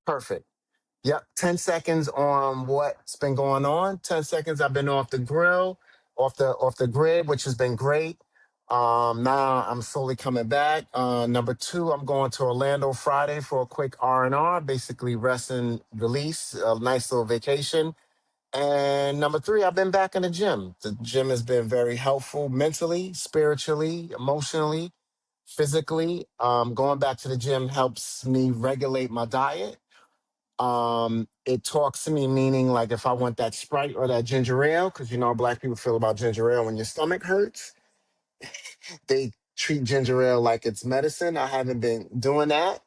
Perfect. Yep. 10 seconds on what's been going on. 10 seconds I've been off the grill, off the grid, which has been great. Now I'm slowly coming back. Number two, I'm going to Orlando Friday for a quick R&R, basically rest and release, a nice little vacation. And number three, I've been back in the gym. The gym has been very helpful mentally, spiritually, emotionally, physically. Going back to the gym helps me regulate my diet. It talks to me, meaning like if I want that Sprite or that ginger ale, because you know how black people feel about ginger ale when your stomach hurts, they treat ginger ale like it's medicine. I haven't been doing that.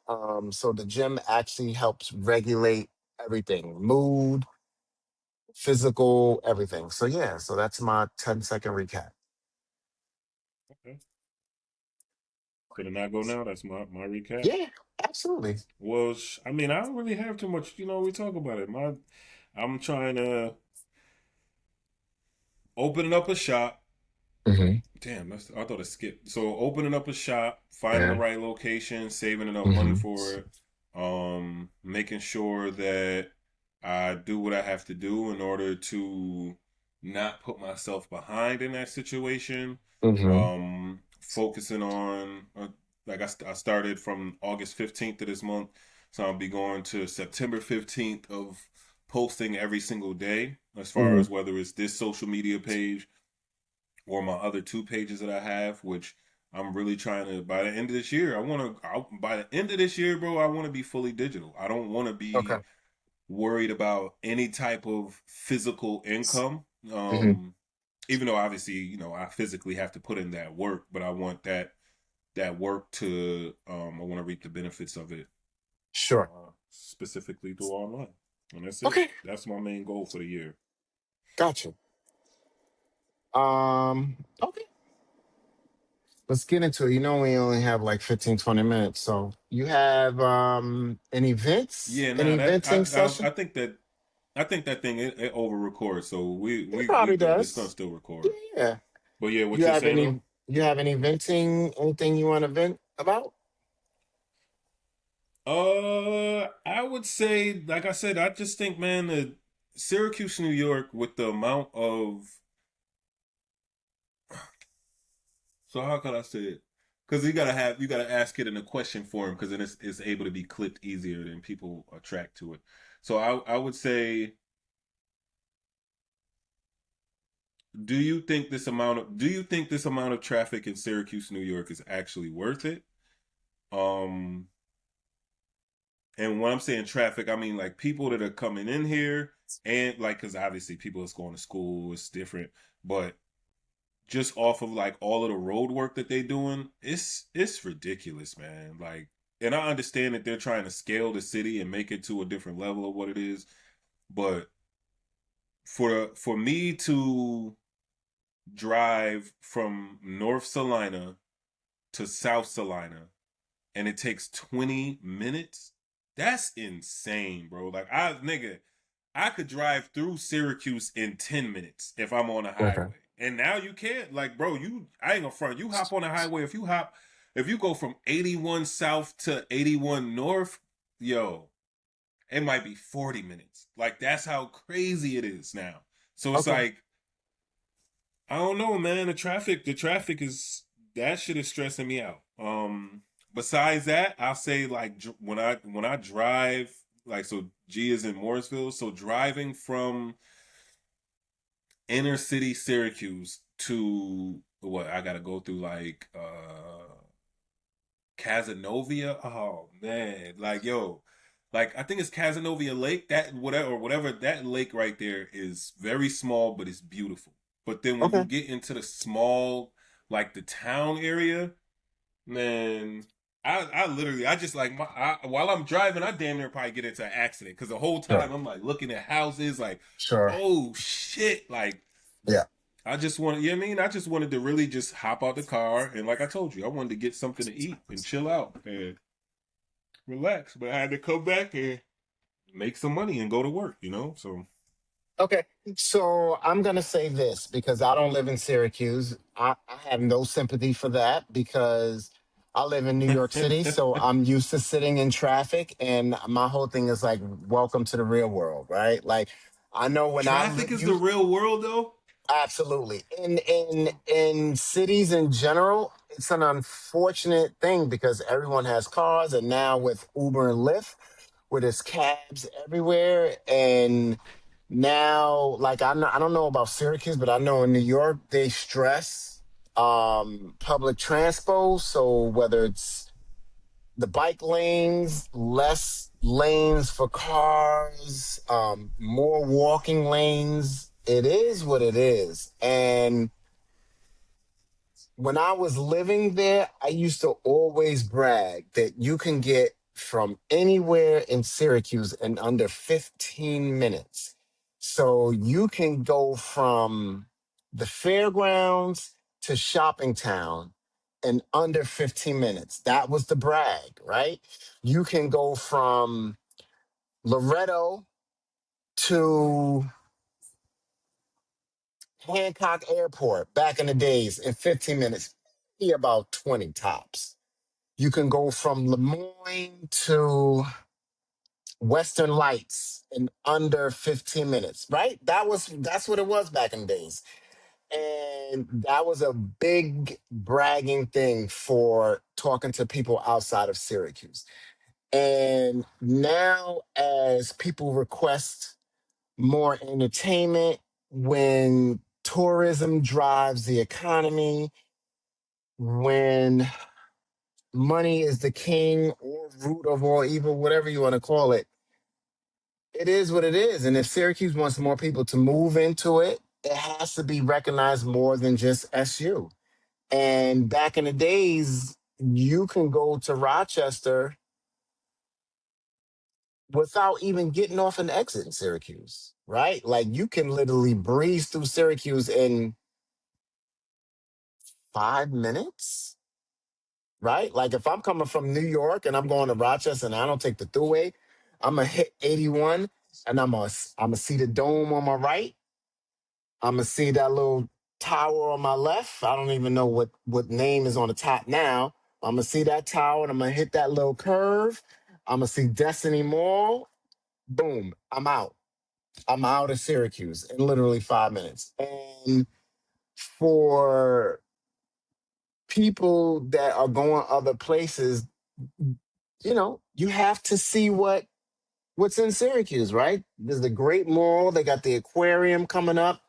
So the gym actually helps regulate everything, mood, physical, everything. So yeah, so that's my 10-second recap. Okay. So then I go now. That's my recap. Yeah, absolutely. Well, I mean, I don't really have too much. We talk about it. I'm trying to opening up a shop. Hmm. Damn, I thought it skipped. So opening up a shop, finding the Yeah. right location, saving enough money Hmm. for it, making sure that I do what I have to do in order to not put myself behind in that situation. Hmm. Focusing on like I started from August 15th of this month, so I'll be going to September 15th of posting every single day as far Hmm. as whether it's this social media page or my other two pages that I have, which I'm really trying to. By the end of this year, by the end of this year, bro, I want to be fully digital. I don't want to Okay. be worried about any type of physical income. Hmm. Even though obviously, I physically have to put in that work, but I want that work to. I want to reap the benefits of it, Sure. specifically through online, and that's it. Okay. That's my main goal for the year. Gotcha. Okay. Let's get into it. You know, we only have like 15, 20 minutes. So you have an events, Yeah, an nah, that eventing I session? think that thing it over records, so It we probably good. It's gonna does. still Yeah, record. yeah. But yeah, what You you're have saying any though? you have any venting, anything you want to vent about? I would say, like I said, I just think, man, Syracuse, New York, with the amount of, so how can I say it? Because you gotta ask it in a question form, because then it's able to be clipped easier and people attract to it. So I would say, do you think this amount of traffic in Syracuse, New York, is actually worth it? Um, And when I'm saying traffic, I mean like people that are coming in here, and like, because obviously people that's going to school, it's different. But just off of like all of the road work that they doing, it's ridiculous, man. Like, and I understand that they're trying to scale the city and make it to a different level of what it is, but for me to drive from North Salina to South Salina and it takes 20 minutes, that's insane, bro. Like, I could drive through Syracuse in 10 minutes if I'm on a Okay. highway. And now you can't. Like, bro, I ain't gonna front. You hop on a highway, if you go from 81 south to 81 north, yo, it might be 40 minutes. Like, that's how crazy it is now. So it's Okay. like, I don't know, man. The traffic is, that shit is stressing me out. Besides that, I'll say like when I drive, like, so G is in Morrisville, so driving from inner city Syracuse to what I gotta go through, like Cazenovia. Oh man, like, yo, like I think it's Cazenovia Lake. That whatever that lake right there is very small, but it's beautiful. But then when you Okay. get into the small, like the town area, man, I literally I just like while I'm driving, I damn near probably get into an accident because the whole Sure. time I'm like looking at houses, like, Sure. oh shit, like Yeah. I just wanted, you know what I mean? I just wanted to really just hop out the car and, like I told you, I wanted to get something to eat and chill out and relax. But I had to come back and make some money and go to work. So Okay. So I'm gonna say this because I don't live in Syracuse. I have no sympathy for that because I live in New York City, so I'm used to sitting in traffic, and my whole thing is like, welcome to the real world, right? Like, I know when I Traffic live, is the you real world, though. absolutely in cities in general, it's an unfortunate thing because everyone has cars, and now with Uber and Lyft, where there's cabs everywhere, and now like I don't know about Syracuse, but I know in New York they stress public transport. So whether it's the bike lanes, less lanes for cars, more walking lanes. It is what it is. And when I was living there, I used to always brag that you can get from anywhere in Syracuse in under 15 minutes. So you can go from the fairgrounds to Shopping Town in under 15 minutes. That was the brag, right? You can go from Loretto to Hancock Airport back in the days in 15 minutes, be about 20 tops. You can go from Lemoyne to Western Lights in under 15 minutes, right? That's what it was back in the days. And that was a big bragging thing for talking to people outside of Syracuse. And now as people request more entertainment, when tourism drives the economy, when money is the king or root of all evil, whatever you want to call it. It is what it is. And if Syracuse wants more people to move into it, it has to be recognized more than just SU. And back in the days, you can go to Rochester without even getting off an exit in Syracuse, right? Like you can literally breeze through Syracuse in 5 minutes, right? Like if I'm coming from New York and I'm going to Rochester and I don't take the thruway, I'm gonna hit 81 and I'm gonna see the dome on my right. I'm gonna see that little tower on my left. I don't even know what name is on the top now. I'm gonna see that tower and I'm gonna hit that little curve. I'm gonna see Destiny Mall. Boom, I'm out. I'm out of Syracuse in literally 5 minutes. And for people that are going other places, you have to see what's in Syracuse, right? There's the Great Mall. They got the aquarium coming up,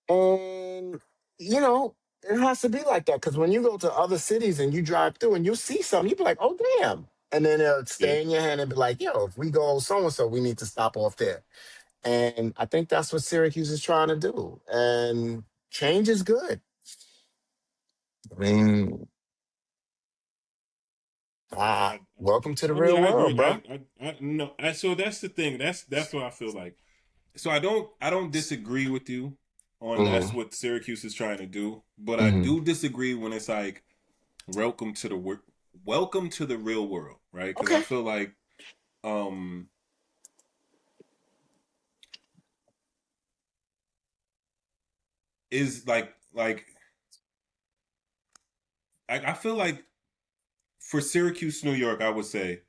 and you know it has to be like that because when you go to other cities and you drive through and you see something, you be like, "Oh, damn!" And then it'll Yeah. stay in your hand and be like, "Yo, if we go so and so, we need to stop off there." And I think that's what Syracuse is trying to do. And change is good. I mean, welcome to the I mean, real I agree. world, bro. I no. So that's the thing. That's what I feel like. So I don't disagree with you on that's Hmm. what Syracuse is trying to do, but I Hmm. do disagree when it's like welcome to the welcome to the real world, right? Because I Okay. feel like um is like I feel like for Syracuse, New York, I would say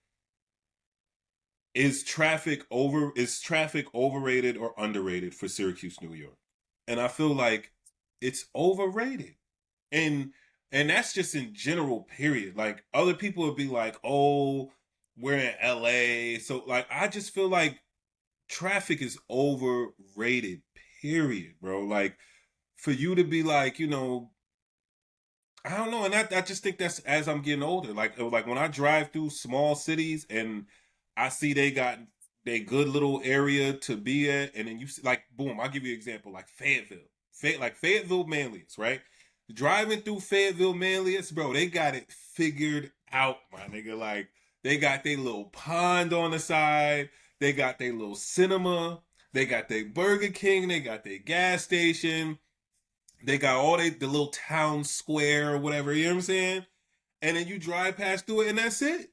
is traffic overrated or underrated for Syracuse, New York? And I feel like it's overrated. And and that's just in general, period. Like other people would be like, "Oh, we're in LA." So like I just feel like traffic is overrated, period, bro. Like for you to be like, I don't know, and I just think that's as I'm getting older. Like when I drive through small cities and I see they got they good little area to be at, and then you see like boom, I'll give you an example like Fayetteville Manlius, right? Driving through Fayetteville Manlius, bro, they got it figured out, my nigga. Like they got their little pond on the side, they got their little cinema, they got their Burger King, they got their gas station, they got all the little town square or whatever, you know what I'm saying? And then you drive past through it and that's it.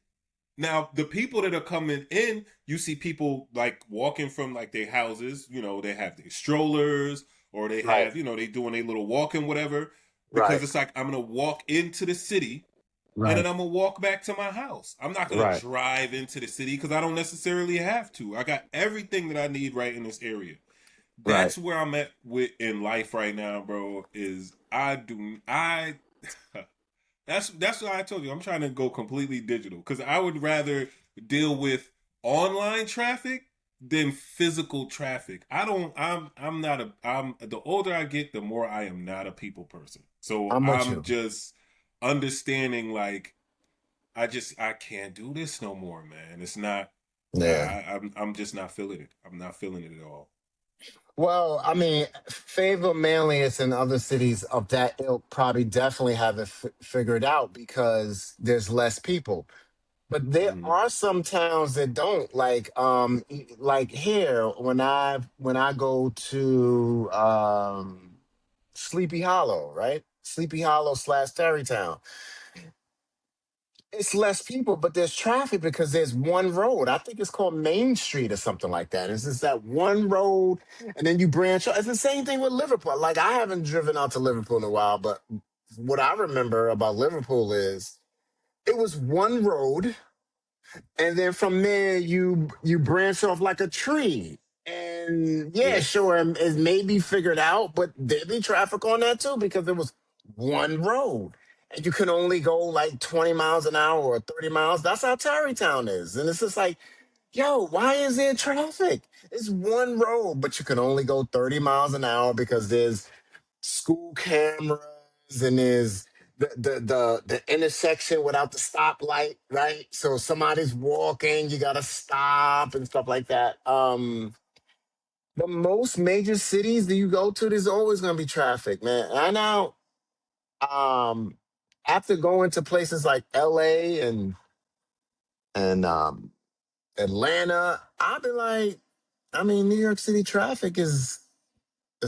Now, the people that are coming in, you see people like walking from like their houses, they have their strollers or they Right. have, they doing a little walking, whatever, because Right. it's like, I'm going to walk into the city and then Right. I'm gonna walk back to my house. I'm not gonna Right. drive into the city because I don't necessarily have to. I got everything that I need right in this area. Right. That's where I'm at with in life right now, bro. Is I do I that's why I told you I'm trying to go completely digital because I would rather deal with online traffic than physical traffic. I'm not a I'm the older I get, the more I am not a people person. So I'm with I'm you. just understanding like I can't do this no more, man. It's not Yeah. I'm just not feeling it. I'm not feeling it at all. Well, I mean, Fayetteville, Manlius, and other cities of that ilk probably definitely have it figured out because there's less people. But there Mm-hmm. are some towns that don't like here when I go to Sleepy Hollow, right? Sleepy Hollow / Tarrytown. It's less people, but there's traffic because there's one road. I think it's called Main Street or something like that. It's just that one road, and then you branch out. It's the same thing with Liverpool. Like I haven't driven out to Liverpool in a while, but what I remember about Liverpool is it was one road, and then from there you branch off like a tree. And yeah, Yes. sure, it may be figured out, but there'd be traffic on that too because it was one road. And you can only go like 20 miles an hour or 30 miles. That's how Tarrytown is. And it's just like, yo, why is there traffic? It's one road, but you can only go 30 miles an hour because there's school cameras and there's the intersection without the stoplight, right? So somebody's walking, you gotta stop and stuff like that. But most major cities that you go to, there's always gonna be traffic, man. I know um after going to places like LA and Atlanta, I've been like, I mean, New York City traffic is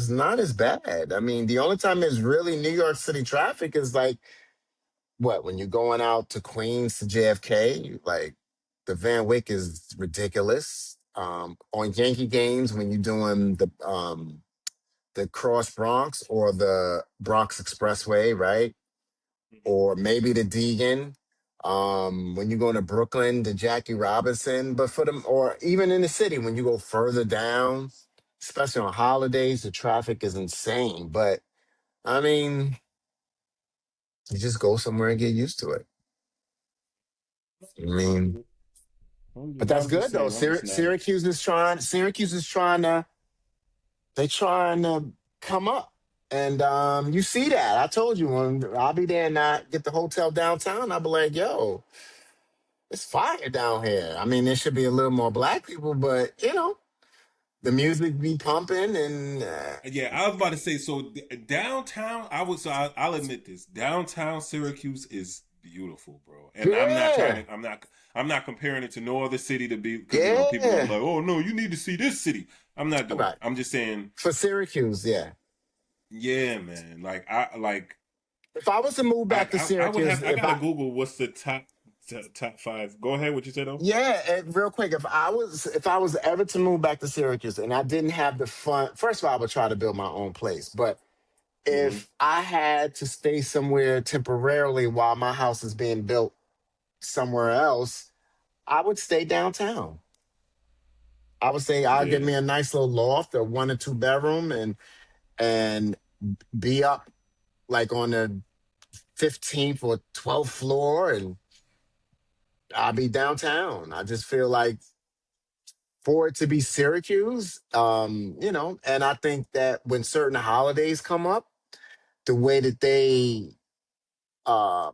not as bad. I mean, the only time there's really New York City traffic is like what when you're going out to Queens to JFK, like the Van Wyck is ridiculous. On Yankee games when you're doing the Cross Bronx or the Bronx Expressway, right? Or maybe the Deegan. When you go to Brooklyn, the Jackie Robinson, but for them, or even in the city, when you go further down, especially on holidays, the traffic is insane. But I mean, you just go somewhere and get used to it. I mean, but that's I'm just good though. saying, I'm just not. Syracuse is trying to come up. And you see that. I told you when I'll be there and not get the hotel downtown, I'll be like, yo, it's fire down here. I mean, there should be a little more black people, but the music be pumping and Yeah, I was about to say. So downtown, I would. So I'll admit this. Downtown Syracuse is beautiful, bro. And I'm not trying yeah, to. I'm not comparing it to no other city to be because people gonna be yeah. like, oh no, you need to see this city. I'm not All doing right. it. I'm just saying, For Syracuse, yeah. yeah, man. Like If I was to move back to I would Syracuse, have. I if gotta I Google what's the top five. Go ahead. What you said though. Yeah, and real quick, if I was ever to move back to Syracuse and I didn't have the fun, first of all, I would try to build my own place. But Mm-hmm. if I had to stay somewhere temporarily while my house is being built somewhere else, I would stay downtown. I would say I'll get Yeah. me a nice little loft, a 1 or 2 bedroom, and be up like on the 15th or 12th floor, and I'll be downtown. I just feel like for it to be Syracuse, and I think that when certain holidays come up, the way that they uh,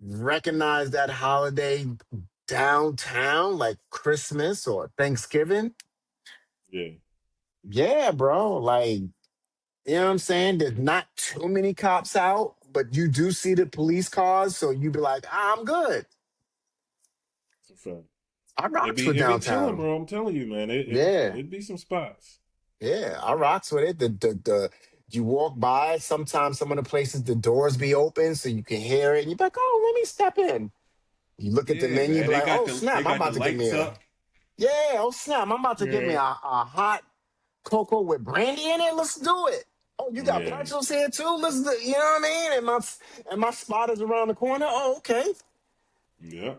recognize that holiday downtown, like Christmas or Thanksgiving, Yeah. yeah, bro, like, you know what I'm saying? There's not too many cops out, but you do see the police cars, so you be like, I'm good. It's a fact. I rocks with It be chilling, downtown. bro. I'm telling you, man. Yeah. It be some spots. Yeah, I rocks with it. The you walk by, sometimes some of the places the doors be open so you can hear it, and you're like, oh, let me step in. You look at the Yeah, menu, man. be like, oh They snap, I'm got the about to get me lights a up. yeah, oh snap, I'm about to get me Yeah. a hot cocoa with brandy in it. Let's do it. Oh, you got Yeah. pretzels here too. Listen, to, you know what I mean? And my spot is around the corner. Oh, okay. Yeah.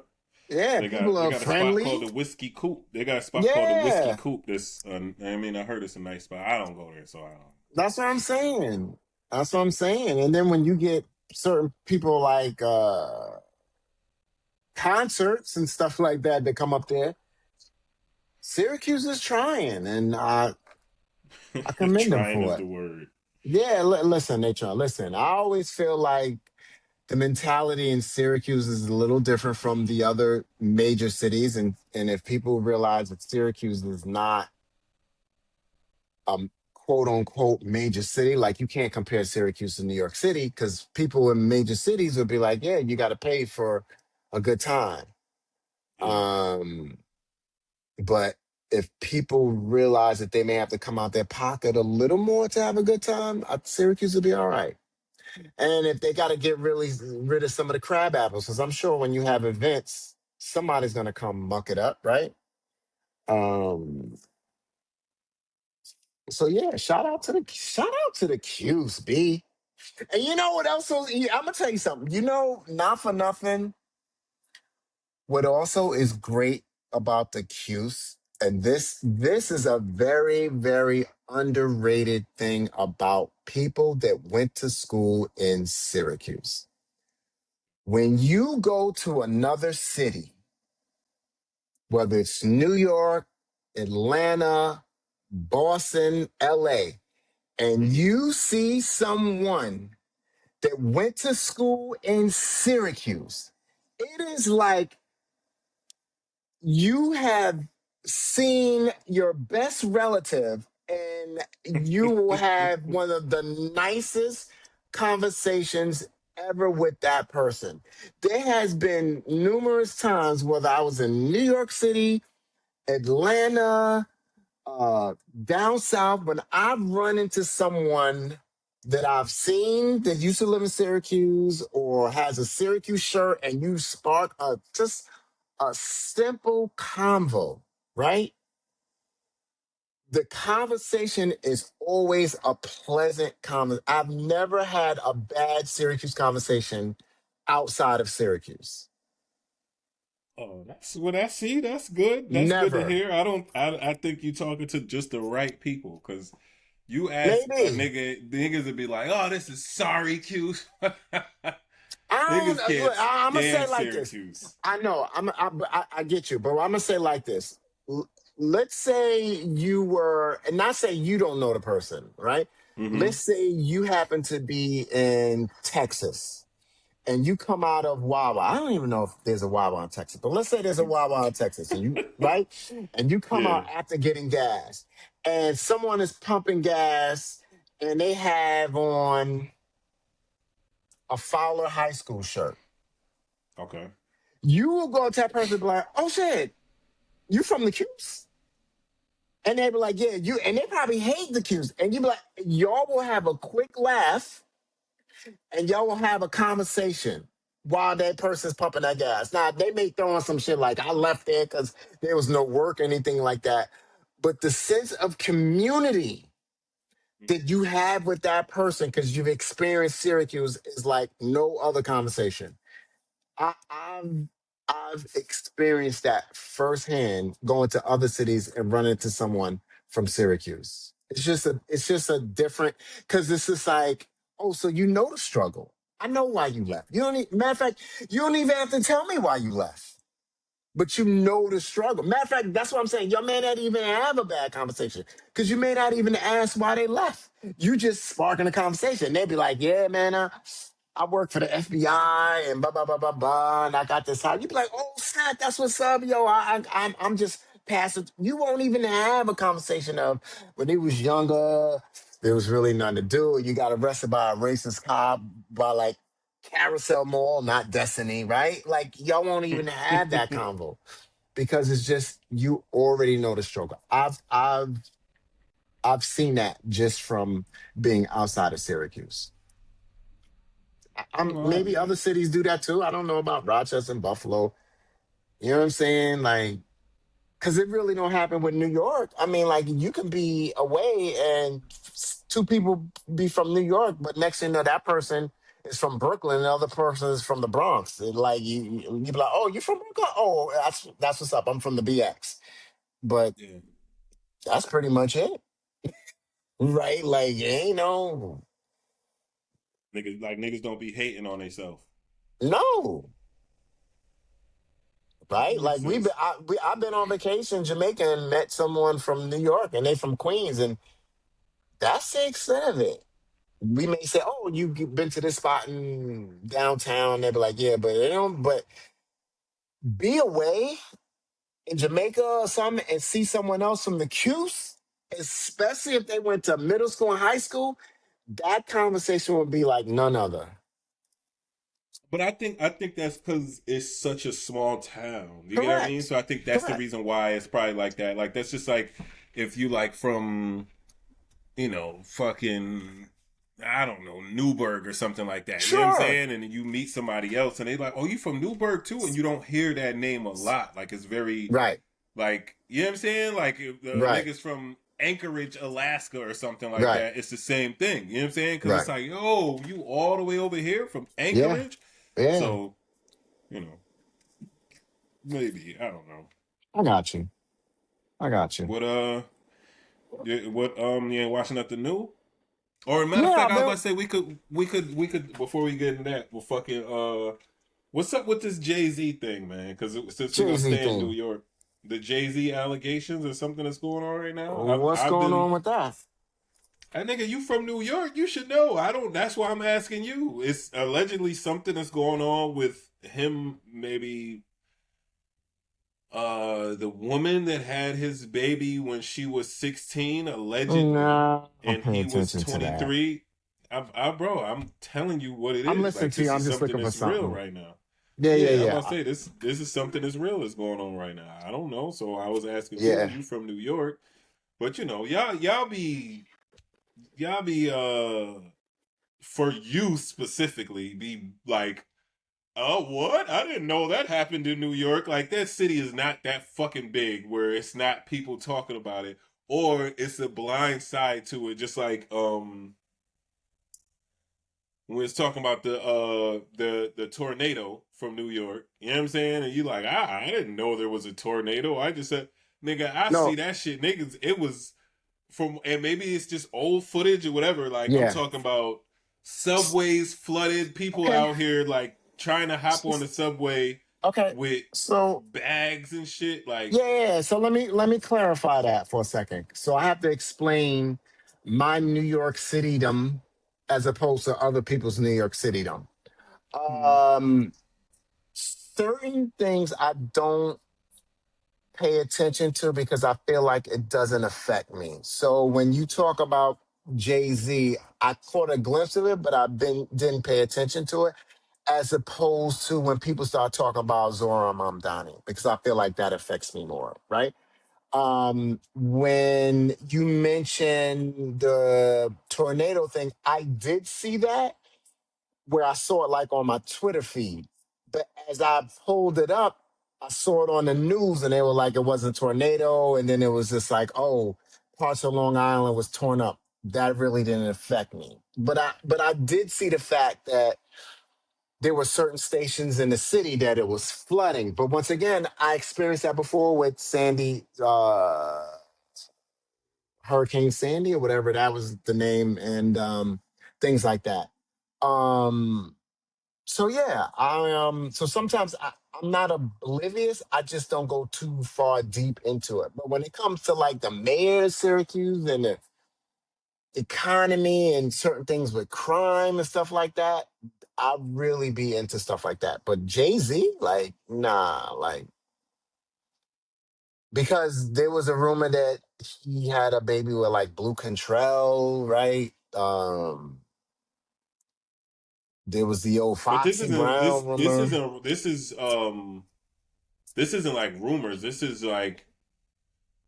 Yeah, people They are got a spot called friendly. the Whiskey Coop. They got a spot called the Whiskey Yeah, Coop. That's I mean, I heard it's a nice spot. I don't go there, so I don't. that's what I'm saying. That's what I'm saying. And then when you get certain people like concerts and stuff like that that come up there, Syracuse is trying, and I commend them Trying for is it. the word. Yeah, listen, they try. Listen, I always feel like the mentality in Syracuse is a little different from the other major cities, and if people realize that Syracuse is not quote unquote major city, like you can't compare Syracuse to New York City because people in major cities would be like, yeah, you got to pay for a good time. Yeah. Um, but if people realize that they may have to come out their pocket a little more to have a good time, Syracuse will be all right. And if they got to get really rid of some of the crab apples, because I'm sure when you have events, somebody's gonna come muck it up, right? Um, so yeah, shout out to the Q's, B. And you know what else? I'm gonna tell you something. You know, not for nothing. What also is great about the Q's, and this is a very very underrated thing about people that went to school in Syracuse. When you go to another city, whether it's New York, Atlanta, Boston, LA, and Hmm. you see someone that went to school in Syracuse, it is like you have seen your best relative and you will have one of the nicest conversations ever with that person. There has been numerous times whether I was in New York City, Atlanta, uh, down south, when I've run into someone that I've seen that used to live in Syracuse or has a Syracuse shirt, and you spark just a simple convo, right? The conversation is always a pleasant conversation. I've never had a bad Syracuse conversation outside of Syracuse. Oh, that's what I see. That's good. That's good to Never. hear. I don't. I think you talking to just the right people because you ask a Maybe. nigga, the niggas would be like, "Oh, this is sorry, Q." I Niggas don't. can't Look, I'm gonna say stand it like this. Syracuse. I know. I get you, but I'm gonna say it like this. Let's say you were, and not say you don't know the person, right? Let's Hmm. say you happen to be in Texas and you come out of Wawa. I don't even know if there's a Wawa in Texas, but let's say there's a Wawa in Texas, and you right, and you come Yeah. out after getting gas, and someone is pumping gas, and they have on a Fowler High School shirt. Okay. You will go to that person and be like, "Oh shit, you from the Cubes?" And they be like, "Yeah, you." And they probably hate the Cubes, and you be like, "Y'all will have a quick laugh, and y'all will have a conversation." While that person's pumping that gas. Now they may throw on some shit like I left there because there was no work or anything like that. But the sense of community that you have with that person because you've experienced Syracuse is like no other conversation. I, I've I've experienced that firsthand going to other cities and running into someone from Syracuse. It's just a different because it's just like, oh, so you know the struggle. I know why you left. You don't matter of fact, you don't even have to tell me why you left, but you know the struggle. Matter of fact, that's what I'm saying. Y'all may not even have a bad conversation because you may not even ask why they left. You just sparking a conversation. They'd be like, "Yeah, man, I work for the FBI and blah blah blah blah blah, and I got this house." You'd be like, "Oh, snap, that's what's up, yo. I'm just passing." You won't even have a conversation of when he was younger. There was really nothing to do. You got arrested by a racist cop by like Carousel Mall, not Destiny, right? Like y'all won't even have that convo because it's just you already know the struggle. I've seen that just from being outside of Syracuse. No, Maybe other cities do that too. I don't know about Rochester and Buffalo. You know what I'm saying? Like, because it really don't happen with New York. I mean, like you can be away and two people be from New York, but next thing you know, that person is from Brooklyn, and the other person is from the Bronx. And like you be like, oh, you from Brooklyn? Oh, that's what's up. I'm from the BX. But Yeah. that's pretty much it, right? Like, ain't no, Niggas don't be hating on themselves. no, That right? makes Like sense. I've been on vacation in Jamaica and met someone from New York, and they from Queens, and that's the extent of it. We may say, "Oh, you've been to this spot in downtown." They'd be like, "Yeah," but they don't. But be away in Jamaica or something and see someone else from the Q's, especially if they went to middle school and high school, that conversation would be like none other. But I think that's because it's such a small town. You get what I mean? Correct. So I think that's the Correct. reason why it's probably like that. Like that's just like if you like from fucking I don't know, Newburgh or something like that. You know what I'm Sure. saying? And then you meet somebody else and they like, oh, you from Newburgh too? And you don't hear that name a lot. Like it's very Right. like you know what I'm saying? Like if the Right. niggas from Anchorage, Alaska or something like Right. that, it's the same thing. You know what I'm saying? Because it's Right. like, yo, you all the way over here from Yeah. Anchorage? Yeah. So, you know, maybe. I don't know. I got you. I got you. What you ain't watching nothing new? Or matter of Yeah, fact, I've I was been about to say we could before we get into that, we'll fucking what's up with this Jay-Z thing, man? Because since we're Jay gonna Z stay in New thing. York, the Jay-Z allegations or something that's going on right now. I've What's I've going been on with that? that nigga, you from New York, you should know. I don't that's why I'm asking you. It's allegedly something that's going on with him maybe the woman that had his baby when she was 16 allegedly Nah, I don't and pay he was attention to that. 23. Bro, I'm telling you what it I'm is. listening Like to you. this I'm is just something looking for that's real something. right now. Yeah, yeah, Yeah, I'm yeah. about to say this is something that's real that's going on right now. I don't know, so I was asking you. Yeah. You from New York, but y'all be for you specifically be like, oh, what? I didn't know that happened in New York. Like that city is not that fucking big where it's not people talking about it, or it's a blind side to it. Just like when it's talking about the tornado from New York. You know what I'm saying? And you like, I didn't know there was a tornado. I just said, nigga, I see No. that shit, niggas. It was from, and maybe it's just old footage or whatever. Like I'm Yeah. talking about subways flooded, people Okay. out here like trying to hop on the subway Okay. with So bags and shit. Like, yeah, yeah, yeah. So let me clarify that for a second. So I have to explain my New York Citydom as opposed to other people's New York Citydom. hmm, Um, certain things I don't pay attention to because I feel like it doesn't affect me. So when you talk about Jay Z, I caught a glimpse of it, but didn't pay attention to it. As opposed to when people start talking about Zora Mamdani, because I feel like that affects me more, right? When you mentioned the tornado thing, I did see that where I saw it like on my Twitter feed. But as I pulled it up, I saw it on the news and they were like it wasn't a tornado. And then it was just like, oh, parts of Long Island was torn up. That really didn't affect me. But I did see the fact that there were certain stations in the city that it was flooding. But once again, I experienced that before with Sandy, Hurricane Sandy or whatever that was the name, and things like that. Um, so yeah, so sometimes I'm not oblivious. I just don't go too far deep into it. But when it comes to like the mayor of Syracuse and the economy and certain things with crime and stuff like that, I really be into stuff like that. But Jay Z, like, nah, like because there was a rumor that he had a baby with like Blue Contrell, right? There was the old but this Foxy isn't this Brown this rumor. isn't this isn't like rumors. This is like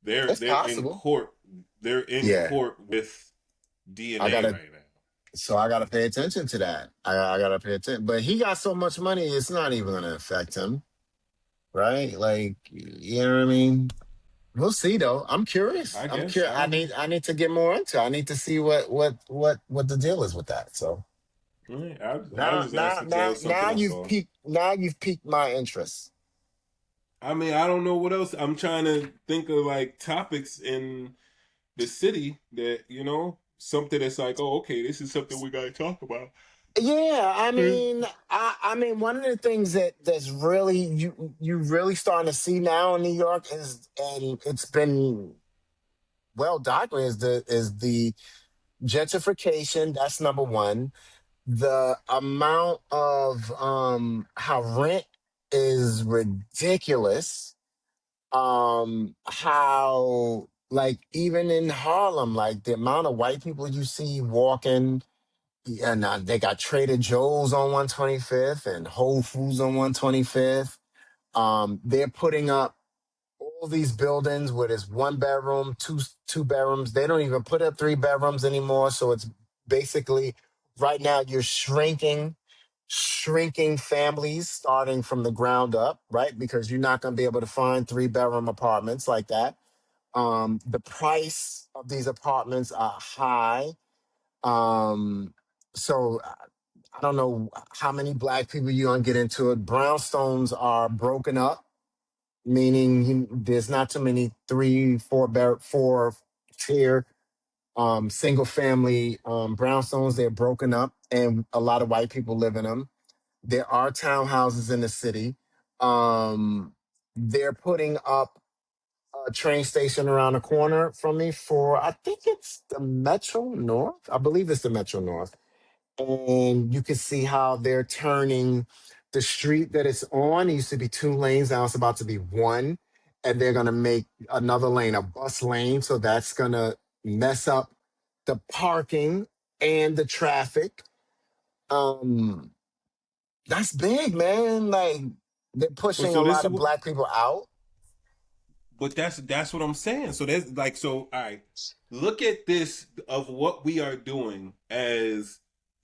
they're It's they're in possible. court. They're in Yeah, court with I DNA gotta. right now. So I gotta pay attention to that. I gotta pay attention. But he got so much money, it's not even gonna affect him, right? Like, you know what I mean? We'll see though. I'm curious. I I'm guess curious. I don't know. I need to get more into it. I need to see what the deal is with that. So Yeah, I was just asking because that was something now I saw. you've piqued my interest. I mean, I don't know what else. I'm trying to think of like topics in the city that something that's like, oh, okay, this is something we gotta talk about. Yeah, Hmm. I mean, one of the things that's really you really starting to see now in New York is, and it's been well documented, is the gentrification. That's number one. The amount of how rent is ridiculous. How, like, even in Harlem, like the amount of white people you see walking, and they got Trader Joe's on 125th and Whole Foods on 125th. They're putting up all these buildings where there's one bedroom, two bedrooms. They don't even put up three bedrooms anymore. So it's basically, right now you're shrinking families starting from the ground up, right? Because you're not going to be able to find three-bedroom apartments like that. The price of these apartments are high. Um, so I don't know how many black people you're gonna get into it. Brownstones are broken up, meaning there's not too many four tier single family brownstones. They're broken up, and a lot of white people live in them. There are townhouses in the city. Um, they're putting up a train station around the corner from me for, I think it's the Metro North. I believe it's the Metro North. And you can see how they're turning the street that it's on. It used to be two lanes, now it's about to be one. And they're gonna make another lane a bus lane. So that's gonna mess up the parking and the traffic. Um, that's big, man. Like, they're Well, pushing a so this lot is of what, black people out. but that's what I'm saying. So that's like, so all right, look at this of what we are doing as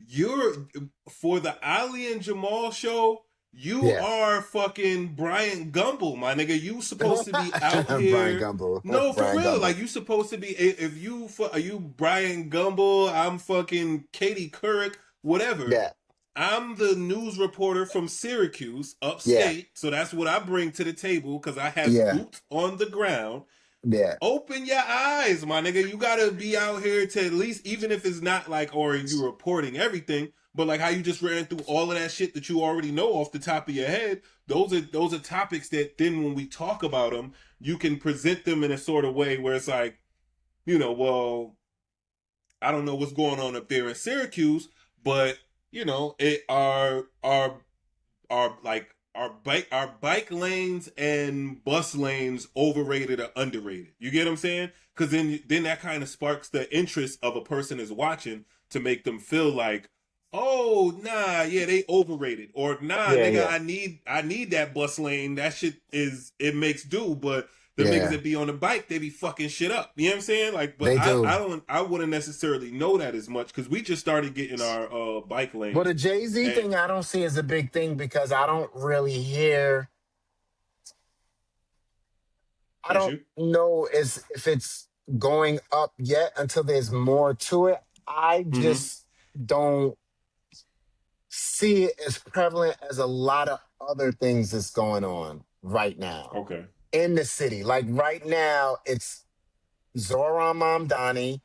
you're for the Ali and Jamal show. You Yeah. are fucking Brian Gumble, my nigga. You supposed to be out Brian here. Gumble. No, for Brian real. Gumble. Like you supposed to be. If you are you Brian Gumble, I'm fucking Katie Couric, whatever. Yeah. I'm the news reporter from Syracuse, Yeah. upstate. So that's what I bring to the table because I have Yeah. boots on the ground. Yeah. Open your eyes, my nigga. You gotta be out here to at least, even if it's not like, or you reporting everything, but like how you just ran through all of that shit that you already know off the top of your head. Those are topics that then when we talk about them, you can present them in a sort of way where it's like, well, I don't know what's going on up there in Syracuse, but it are like our bike lanes and bus lanes overrated or underrated. You get what I'm saying? Because then that kind of sparks the interest of a person is watching to make them feel like, oh nah, yeah, they overrated, or nah, Yeah. nigga, Yeah. I need that bus lane. That shit is it makes do, but the niggas Yeah. that be on the bike, they be fucking shit up. You know what I'm saying? Like, but They I do. don't I wouldn't necessarily know that as much because we just started getting our bike But lanes the Jay-Z and thing, I don't see as a big thing because I bless don't you. know as if it's going up yet until there's more to it. I Mm-hmm. just don't see it as prevalent as a lot of other things that's going on right now Okay. in the city. Like right now, it's Zoran Mamdani,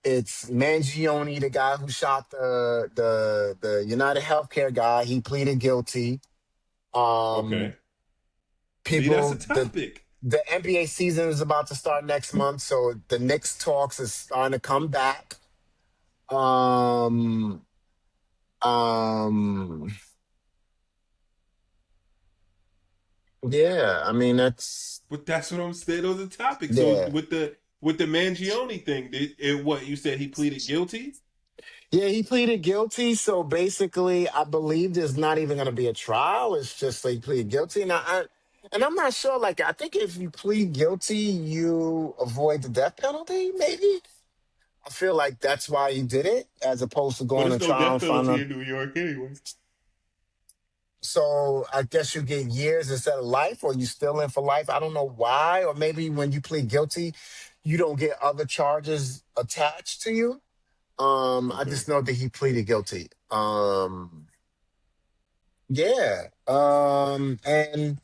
it's Mangione, the guy who shot the United Healthcare guy. He pleaded guilty. Um, Okay. See, that's a people topic. the NBA season is about to start next month, so the Knicks talks is starting to come back. Um, um, yeah, I mean But that's what I'm saying. Those are topics. So yeah, with the Mangione thing, what you said he pleaded guilty? yeah. He pleaded guilty, so basically, I believe there's not even going to be a trial. It's just like he pleaded guilty, and I'm not sure. Like, I think if you plead guilty, you avoid the death penalty. Maybe I feel like that's why he did it, as opposed to But going it's to no trial death and find penalty out. in New York anyway. So I guess you get years instead of life, or you still in for life. I don't know why, or maybe when you plead guilty, you don't get other charges attached to you. I Okay. just know that he pleaded guilty. Yeah. And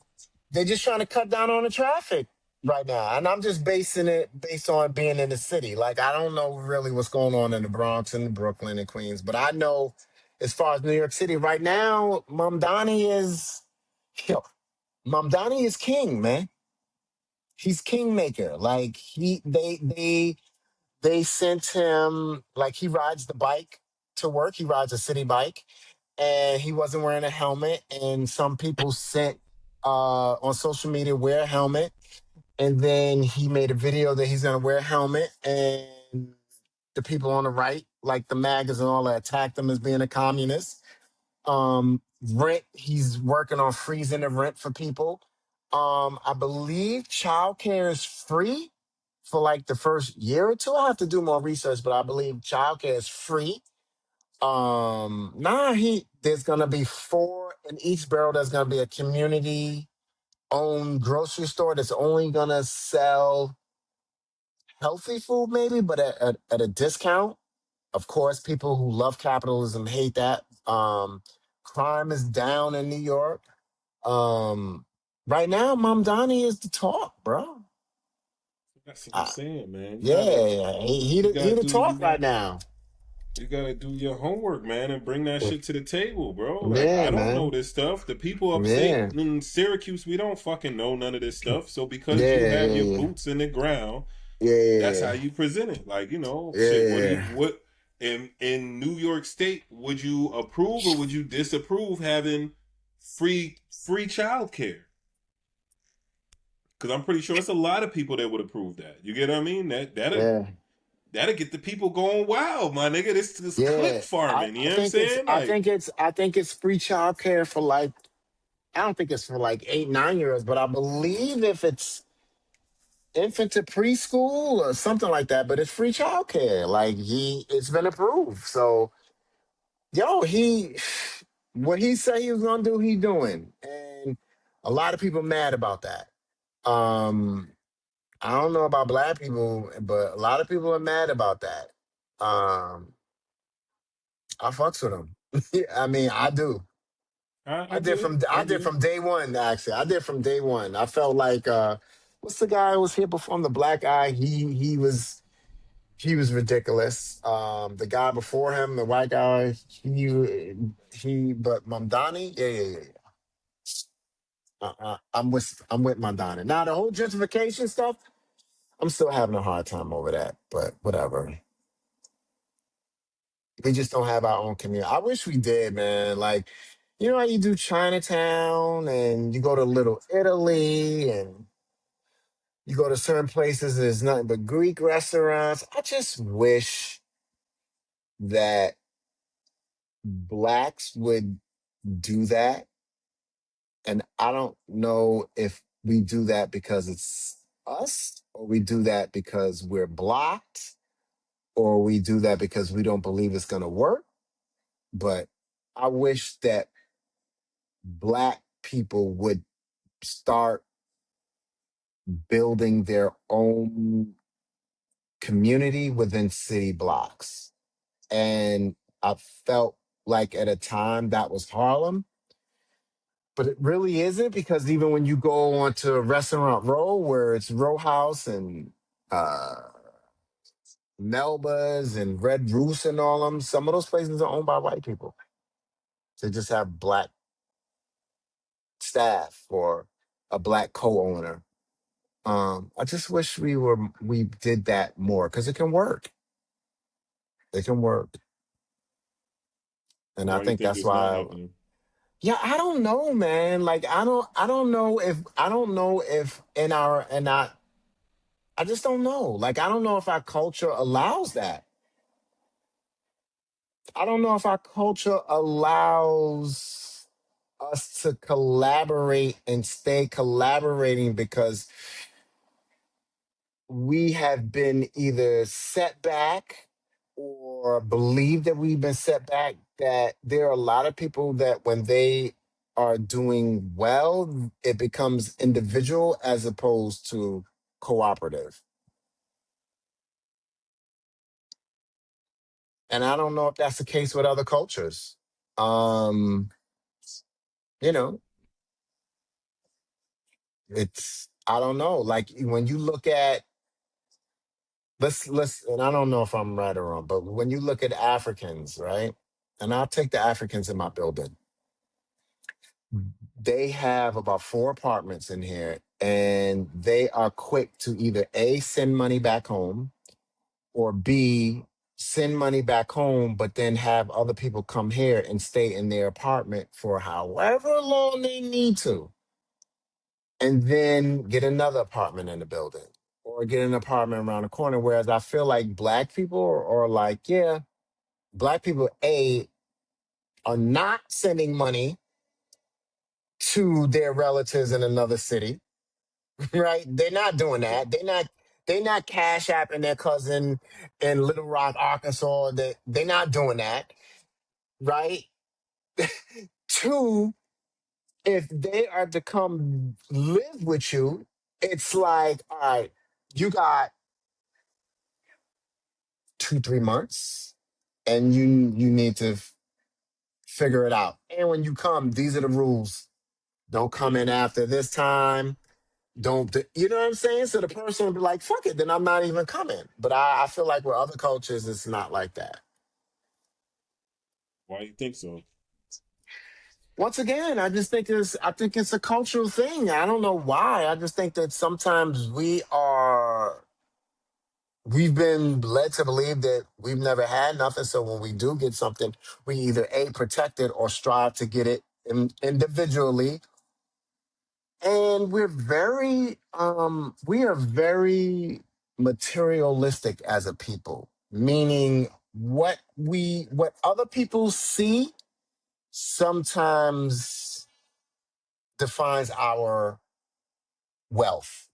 they're just trying to cut down on the traffic right now. And I'm just basing it based on being in the city. Like I don't know really what's going on in the Bronx and Brooklyn and Queens, but I know as far as New York City right now, yo, Mom Donnie is king, man. He's kingmaker. Like they sent him like he rides the bike to work. He rides a city bike and he wasn't wearing a helmet. And some people sent on social media wear a helmet. And then he made a video that he's gonna wear a helmet. And the people on the right, like the MAGAs and all that, attacked him as being a communist. Rent, he's working on freezing the rent for people. I believe childcare is free for like the first year or two. I have to do more research, but I believe childcare is free. Nah, he there's gonna be four in each borough. There's gonna be a community owned grocery store that's only gonna sell healthy food, maybe, but at a discount. Of course, people who love capitalism hate that. Crime is down in New York. Um, right now, Mom Donnie is the talk, bro. That's what I'm Uh, saying, man. yeah, You he gotta the do talk right now. you gotta do your homework, man, and bring that shit to the table, bro. Like Yeah, I don't know man. this stuff. The people upstate Yeah, in Syracuse, we don't fucking know none of this stuff. So because you yeah, have your yeah, boots in the ground, yeah, that's how yeah, you present it. Like, yeah, shit, yeah. what in New York State, would you approve or would you disapprove having free child care? Because I'm pretty sure it's a lot of people that would approve that. You get what I mean? Yeah. That'll get the people going wild, my nigga. This clip Yeah. farming. You I know what I'm think it's saying? Like, I think it's free childcare for like I don't think it's for like 8, 9 years, but I believe if it's infant to preschool or something like that, but it's free childcare. Like it's been approved. So yo, he what he said he was gonna do, he doing. And a lot of people mad about that. Um, I don't know about black people, but a lot of people are mad about that. I fucks with him. I mean, I do. I get it. I I get did it. from day one, actually. I did from day one. I felt like what's the guy who was here before him, the black guy? He was ridiculous. The guy before him, the white guy, he but Mamdani, yeah, yeah, yeah. I'm with Mamdani. Now the whole gentrification stuff, I'm still having a hard time over that, but whatever. We just don't have our own community. I wish we did, man. Like, you know how you do Chinatown and you go to Little Italy and you go to certain places, there's nothing but Greek restaurants. I just wish that blacks would do that. And I don't know if we do that because it's us or we do that because we're blocked or we do that because we don't believe it's going to work. But I wish that black people would start building their own community within city blocks. And I felt like at a time that was Harlem, but it really isn't because even when you go onto Restaurant Row, where it's Row House and uh, Melba's and Red Roos and all them, some of those places are owned by white people. They just have black staff or a black co-owner. I just wish we did that more because it can work. It can work, and So I why you think think that's it's not why. happening? Yeah, I don't know, man. Like I don't know if I just don't know. Like I don't know if our culture allows that. I don't know if our culture allows us to collaborate and stay collaborating because we have been either set back or believe that we've been set back. That there are a lot of people that when they are doing well, it becomes individual as opposed to cooperative. And I don't know if that's the case with other cultures. Um, you know, it's I don't know. Like when you look at let's and I don't know if I'm right or wrong, but when you look at Africans, right? And I'll take the Africans in my building. They have about four apartments in here, and they are quick to either A, send money back home, or B, send money back home, but then have other people come here and stay in their apartment for however long they need to, and then get another apartment in the building or get an apartment around the corner. Whereas I feel like black people are like, yeah, black people, A, are not sending money to their relatives in another city, right? They're not doing that. They're not cash apping their cousin in Little Rock, Arkansas. They're not doing that, right? Two, if they are to come live with you, it's like, all right, you got 2, 3 months, and you need to figure it out. And when you come, these are the rules. Don't come Yeah. in after this time. Don't you know what I'm saying? So the person would be like, "Fuck it," then I'm not even coming. But I feel like with other cultures, it's not like that. Why you think so? Once again, I think it's a cultural thing. I don't know why. I just think that sometimes we've been led to believe that we've never had nothing. So when we do get something, we either A, protect it or strive to get it individually. And we are very materialistic as a people, meaning what other people see sometimes defines our wealth.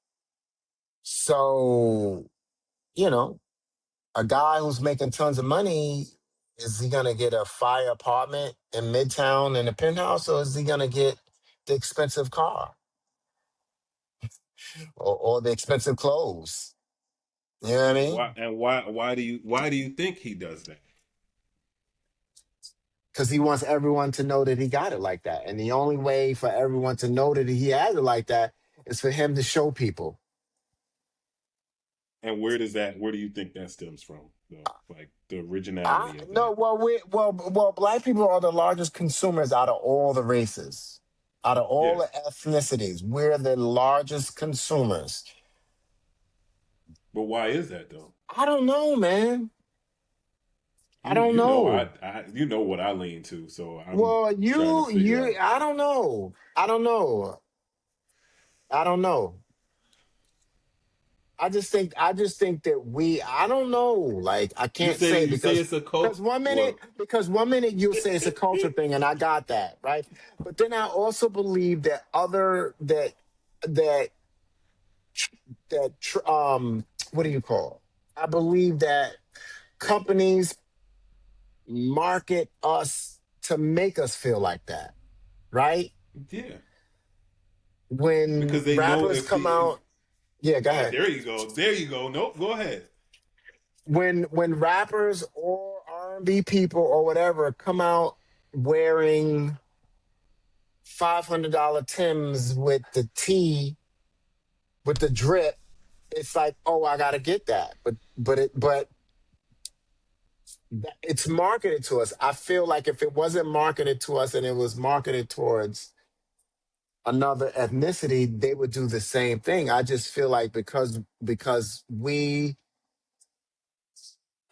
So, you know, a guy who's making tons of money, is he gonna get a fire apartment in Midtown in a penthouse, or is he gonna get the expensive car or the expensive clothes? You know what I Why mean? and why do you think he does that? Because he wants everyone to know that he got it like that. And the only way for everyone to know that he has it like that is for him to show people. And where do you think that stems from? Like the I originality of no, that. well, black people are the largest consumers out of all the races, out of all the Yes. ethnicities. We're the largest consumers. But why is that though? I don't know, man. I don't You know know. you know what I lean to, so I'm Well, trying to figure out. I don't know. I don't know. I don't know. I just think that I don't know. Like I can't say You say because it's a because cult. one minute Well, because one minute you'll say it's a culture thing, and I got that, right? But then I also believe that other that what do you call? I believe that companies market us to make us feel like that, right? yeah, When because they know rappers if the come if out, yeah, go ahead. there you go, there you go. Nope, go ahead. When rappers or R&B people or whatever come out wearing $500 Tims with the T with the drip, it's like, oh, I gotta get that. But it's marketed to us. I feel like if it wasn't marketed to us and it was marketed towards another ethnicity, they would do the same thing. I just feel like because we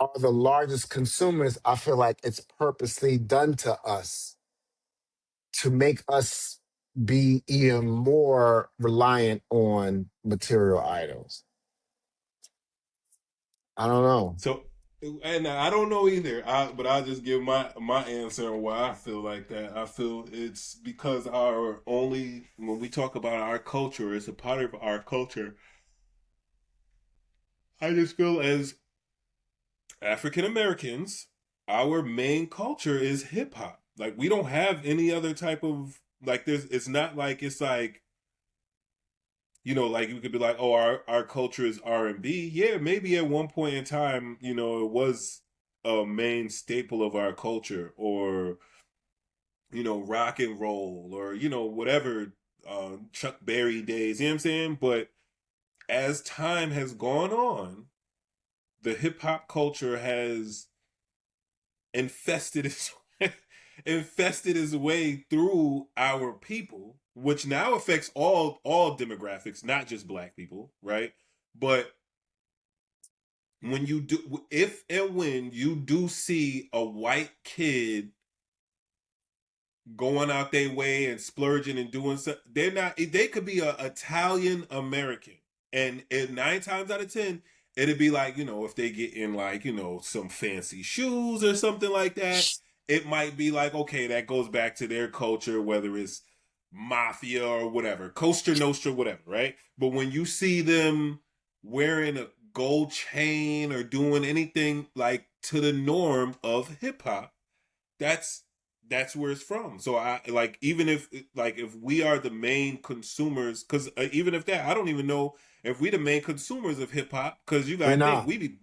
are the largest consumers, I feel like it's purposely done to us to make us be even more reliant on material items. I don't know. So, and I don't know either. But I'll just give my answer on why I feel like that. I feel it's because our only when we talk about our culture, it's a part of our culture. I just feel as African Americans, our main culture is hip hop. Like we don't have any other type of Like there's, it's not like it's like, you know, like you could be like, oh, our culture is R&B. Yeah, maybe at one point in time, you know, it was a main staple of our culture, or you know, rock and roll, or you know, whatever, Chuck Berry days. You know what I'm saying? But as time has gone on, the hip hop culture has infested its infested its way through our people, which now affects all demographics, not just black people, right? But when you do, if and when you do see a white kid going out their way and splurging and doing something, they're not, they could be a Italian American, and 9 times out of 10 it'd be like, you know, if they get in like, you know, some fancy shoes or something like that, it might be like, okay, that goes back to their culture, whether it's mafia or whatever, Costa Nostra, whatever, right? But when you see them wearing a gold chain or doing anything like to the norm of hip hop, that's that's where it's from. So I like, even if like if we are the main consumers, because even if that, I don't even know if we the main consumers of hip hop, because you We're gotta think not. we be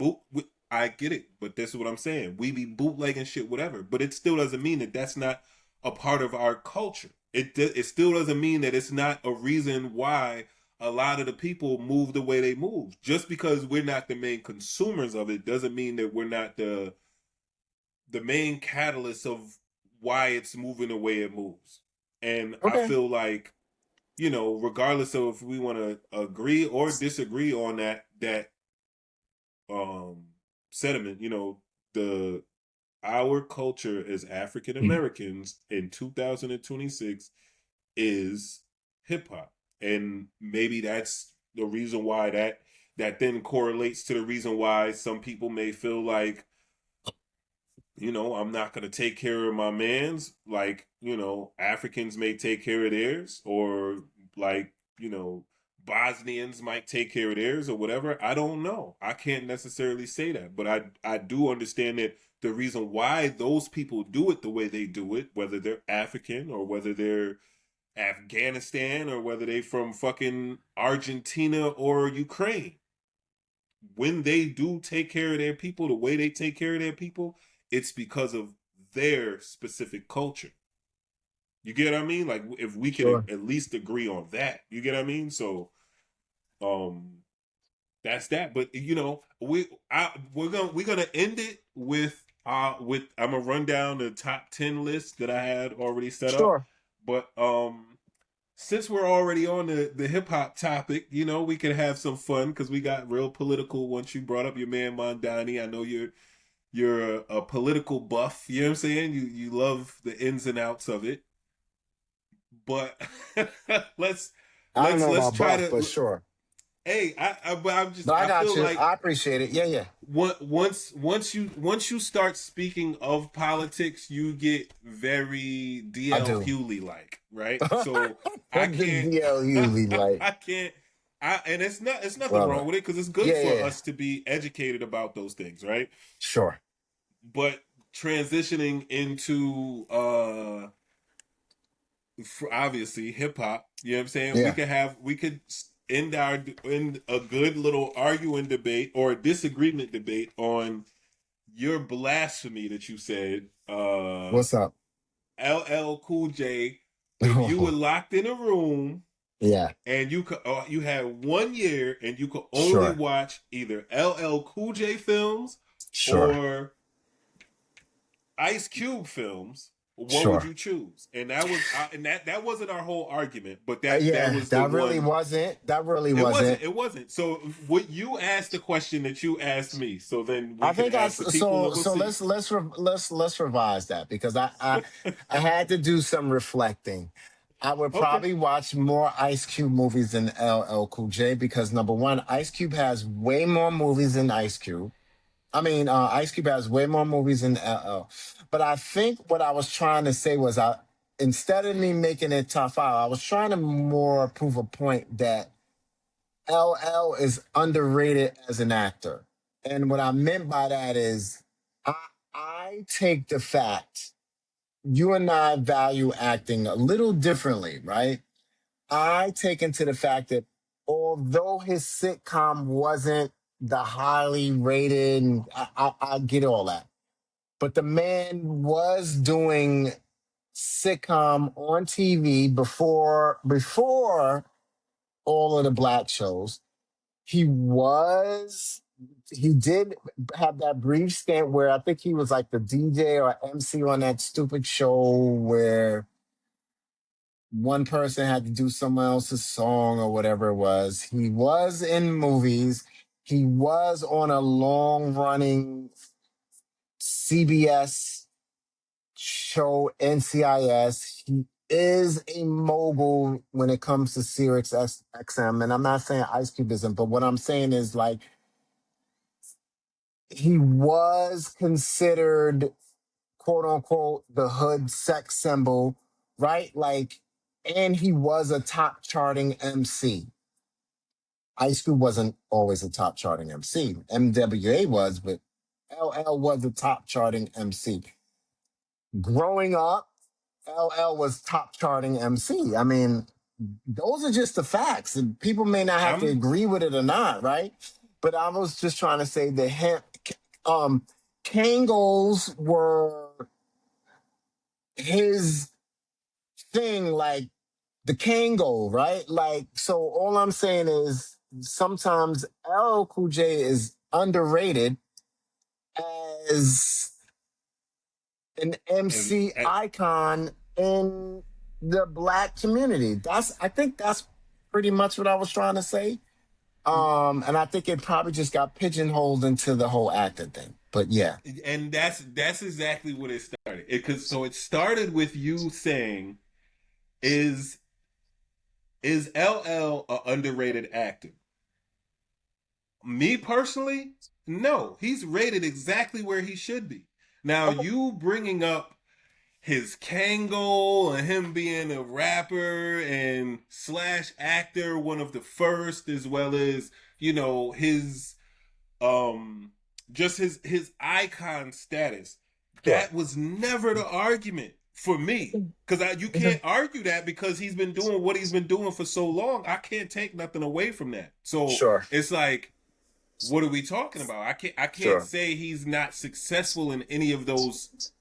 I get it, but this is what I'm saying. We be bootlegging shit, whatever. But it still doesn't mean that that's not a part of our culture. It still doesn't mean that it's not a reason why a lot of the people move the way they move. Just because we're not the main consumers of it doesn't mean that we're not the main catalyst of why it's moving the way it moves. And I Okay. feel like, you know, regardless of if we want to agree or disagree on that um sentiment, you know, the our culture as African Americans in 2026 is hip hop. And maybe that's the reason why that then correlates to the reason why some people may feel like, you know, I'm not going to take care of my man's, like, you know, Africans may take care of theirs, or like, you know, Bosnians might take care of theirs or whatever. I don't know. I can't necessarily say that, but I do understand that the reason why those people do it the way they do it, whether they're African or whether they're Afghanistan or whether they from fucking Argentina or Ukraine, when they do take care of their people the way they take care of their people, it's because of their specific culture. You get what I mean? Like if we could Sure. at least agree on that, you get what I mean? So um that's that. But you know, we're gonna end it with I'm gonna run down the top 10 list that I had already set up. Sure. But since we're already on the hip hop topic, you know, we can have some fun because we got real political once you brought up your man Mondani. I know you're a political buff. You know what I'm saying? You love the ins and outs of it. But let's I don't know let's about try buff, but to. sure. Hey, but I'm just, No, I I got feel you. like I appreciate it. Yeah, yeah. once you start speaking of politics, you get very I DL do. Hewley like, right? So I What does can't, DL Hughley like, I can't, and it's nothing wrong brother? with it because it's good Yeah, for yeah, yeah. us to be educated about those things, right? Sure. But transitioning into obviously hip hop, you know what I'm saying? Yeah. We could end a good little arguing debate or a disagreement debate on your blasphemy that you said, What's up? LL Cool J. If you were locked in a room Yeah. and you had 1 year and you could only Sure. watch either LL Cool J films Sure. or Ice Cube films, what would Sure. you choose? And that was and that wasn't our whole argument, but that Yeah, was the that really one. wasn't. That really It wasn't. wasn't. It wasn't. So what you asked the question that you asked me. So then we I can think I ask the people and we'll so see. let's revise that because I had to do some reflecting. I would Okay. probably watch more Ice Cube movies than LL Cool J because number one, Ice Cube has way more movies than Ice Cube. Ice Cube has way more movies than LL. But I think what I was trying to say was I instead of me making it top five, I was trying to more prove a point that LL is underrated as an actor. And what I meant by that is I I take the fact you and I value acting a little differently, right? I take into the fact that although his sitcom wasn't the highly rated, and I get all that, but the man was doing sitcom on TV before all of the black shows. He was he did have that brief stint where I think he was like the DJ or MC on that stupid show where one person had to do someone else's song or whatever it was. He was in movies. He was on a long running CBS show, NCIS. He is a mogul when it comes to Sirius XM. And I'm not saying Ice Cube isn't, but what I'm saying is like he was considered quote unquote the hood sex symbol, right? Like, and he was a top charting MC. Ice Cube wasn't always a top charting MC. MWA was, but LL was a top charting MC. Growing up, LL was top charting MC. I mean, those are just the facts. And people may not have to I'm agree with it or not, right? But I was just trying to say that um, Kangol were his thing, like the Kangol, right? Like, so all I'm saying is sometimes LL Cool J is underrated as an and MC icon in the black community. I think that's pretty much what I was trying to say. And I think it probably just got pigeonholed into the whole acting thing. But yeah. and that's exactly what it started. It started with you saying, is LL a underrated actor? Me personally, no. He's rated exactly where he should be. Now you bringing up his Kangol and him being a rapper and slash actor, one of the first, as well as his um just his icon status. Sure. That was never the argument for me, because you can't argue that because he's been doing what he's been doing for so long. I can't take nothing away from that. So Sure. it's like, what are we talking about? I can't Sure. say he's not successful in any of those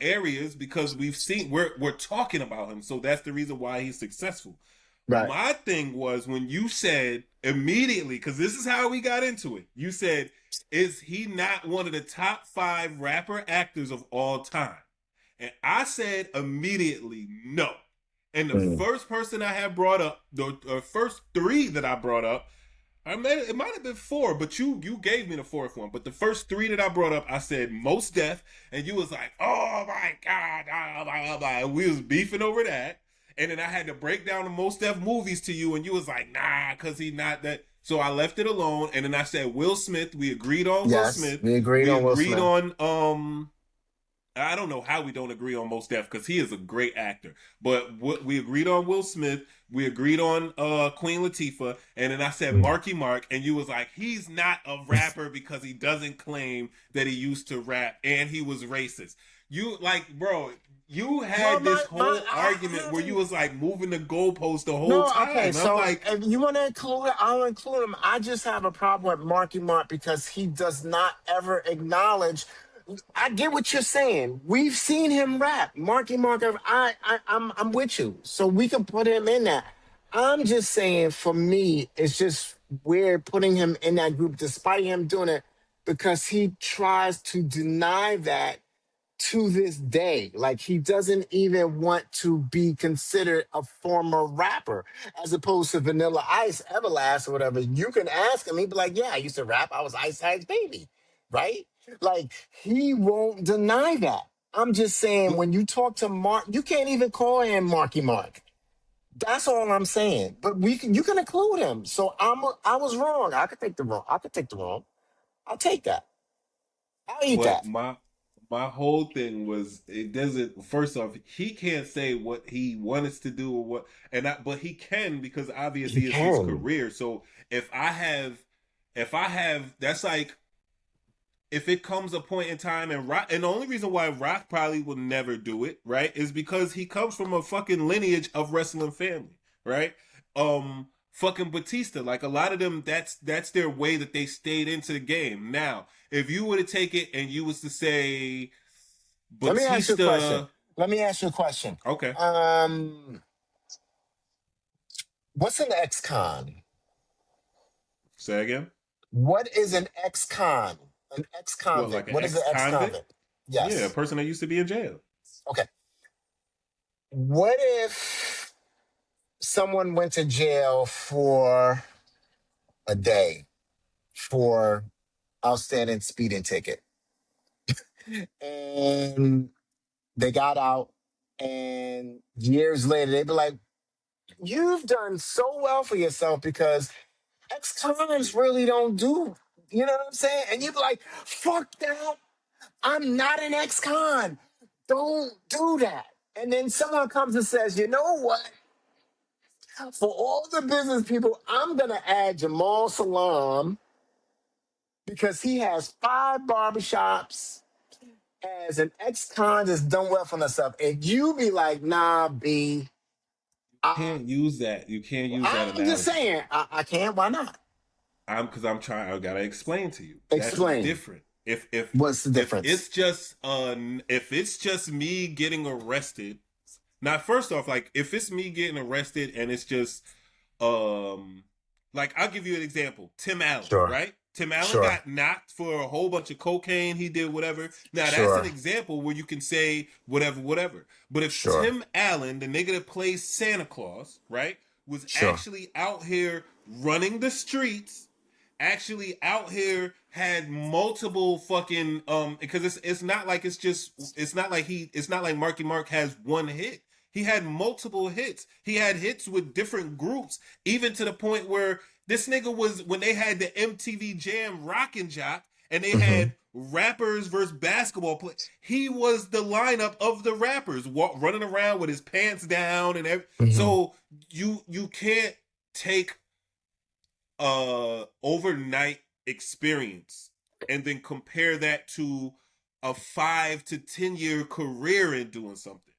areas, because we're talking about him, so that's the reason why he's successful. Right. My thing was when you said immediately, because this is how we got into it. You said, is he not one of the top 5 rapper actors of all time? And I said immediately no. And the Mm. first person I had brought up, the first 3 that I brought up, it might have been 4, but you gave me the 4th one. But the first 3 that I brought up, I said Mos Def, and you was like, "Oh my god!" Blah, blah, blah. And we was beefing over that. And then I had to break down the Mos Def movies to you, and you was like, "Nah, cause he not that." So I left it alone, and then I said Will Smith. We agreed on Will Yes. Smith. We agreed We on Will agreed Smith. on I don't know how we don't agree on Mos Def, because he is a great actor. But we agreed on Will Smith. We agreed on Queen Latifah, and then I said Mm. Marky Mark, and you was like, he's not a rapper because he doesn't claim that he used to rap and he was racist. You like, bro, you Well, had this whole argument where I, you was like moving the goalpost the whole no, okay. time. I'm So like, if you want to include it, I'll include him. I just have a problem with Marky Mark because he does not ever acknowledge. I get what you're saying. We've seen him rap. Marky Mark, I'm with you. So we can put him in that. I'm just saying, for me, it's just weird putting him in that group despite him doing it because he tries to deny that to this day. Like he doesn't even want to be considered a former rapper, as opposed to Vanilla Ice, Everlast, or whatever. You can ask him, he'd be like, "Yeah, I used to rap. I was Ice Ice Baby," right? Like he won't deny that. I'm just saying, when you talk to Mark, you can't even call him Marky Mark. That's all I'm saying. But you can include him. So I was wrong. I could take the wrong. I could take the wrong. I'll take that. I'll eat but that. my whole thing was, it doesn't, first off, he can't say what he wants to do or what, but he can, because You obviously it's his can. career. So if I have that's like if it comes a point in time and Rock, and the only reason why Rock probably will never do it, right, is because he comes from a fucking lineage of wrestling family, right? Fucking Batista, like a lot of them, that's their way that they stayed into the game. Now, if you were to take it and you was to say Let me ask you a question. Batista, Let me ask you a question. okay, Um, what's an ex-con? say again. What is an ex-con? An What, like ex-convict. an What is an ex-convict? ex-convict? Yeah, a Yes. person that used to be in jail. Okay. What if someone went to jail for a day for outstanding speeding ticket and they got out and years later they'd be like, you've done so well for yourself because ex-cons really don't do, you know what I'm saying? And you'd be like, fuck that. I'm not an ex-con. Don't do that. And then someone comes and says, you know what? For all the business people, I'm going to add Jamal Salam because he has 5 barbershops as an ex-con that's done well for himself. And you be like, nah, B, I, Can't use that. You can't use that I'm just analogy. saying, I can't. Why not? I'm trying. I gotta explain to you. That's Explain. different. If What's the if difference? it's just if it's just me getting arrested. Now, first off, like if it's me getting arrested and it's just um like I'll give you an example. Tim Allen, Sure, right? Tim Allen sure, got knocked for a whole bunch of cocaine. He did whatever. Now that's an sure, example where you can say whatever, whatever. But if sure, Tim Allen, the nigga that plays Santa Claus, right, was sure. actually out here running the streets, actually out here had multiple fucking because it's not like it's not like it's not like Marky Mark has one hit. He had multiple hits. He had hits with different groups, even to the point where this nigga was when they had the MTV Jam Rockin' Jock and they Hmm. had rappers versus basketball play. He was the lineup of the rappers, running around with his pants down and everything. Hmm. So you can't take overnight experience and then compare that to a 5 to 10 year career in doing something.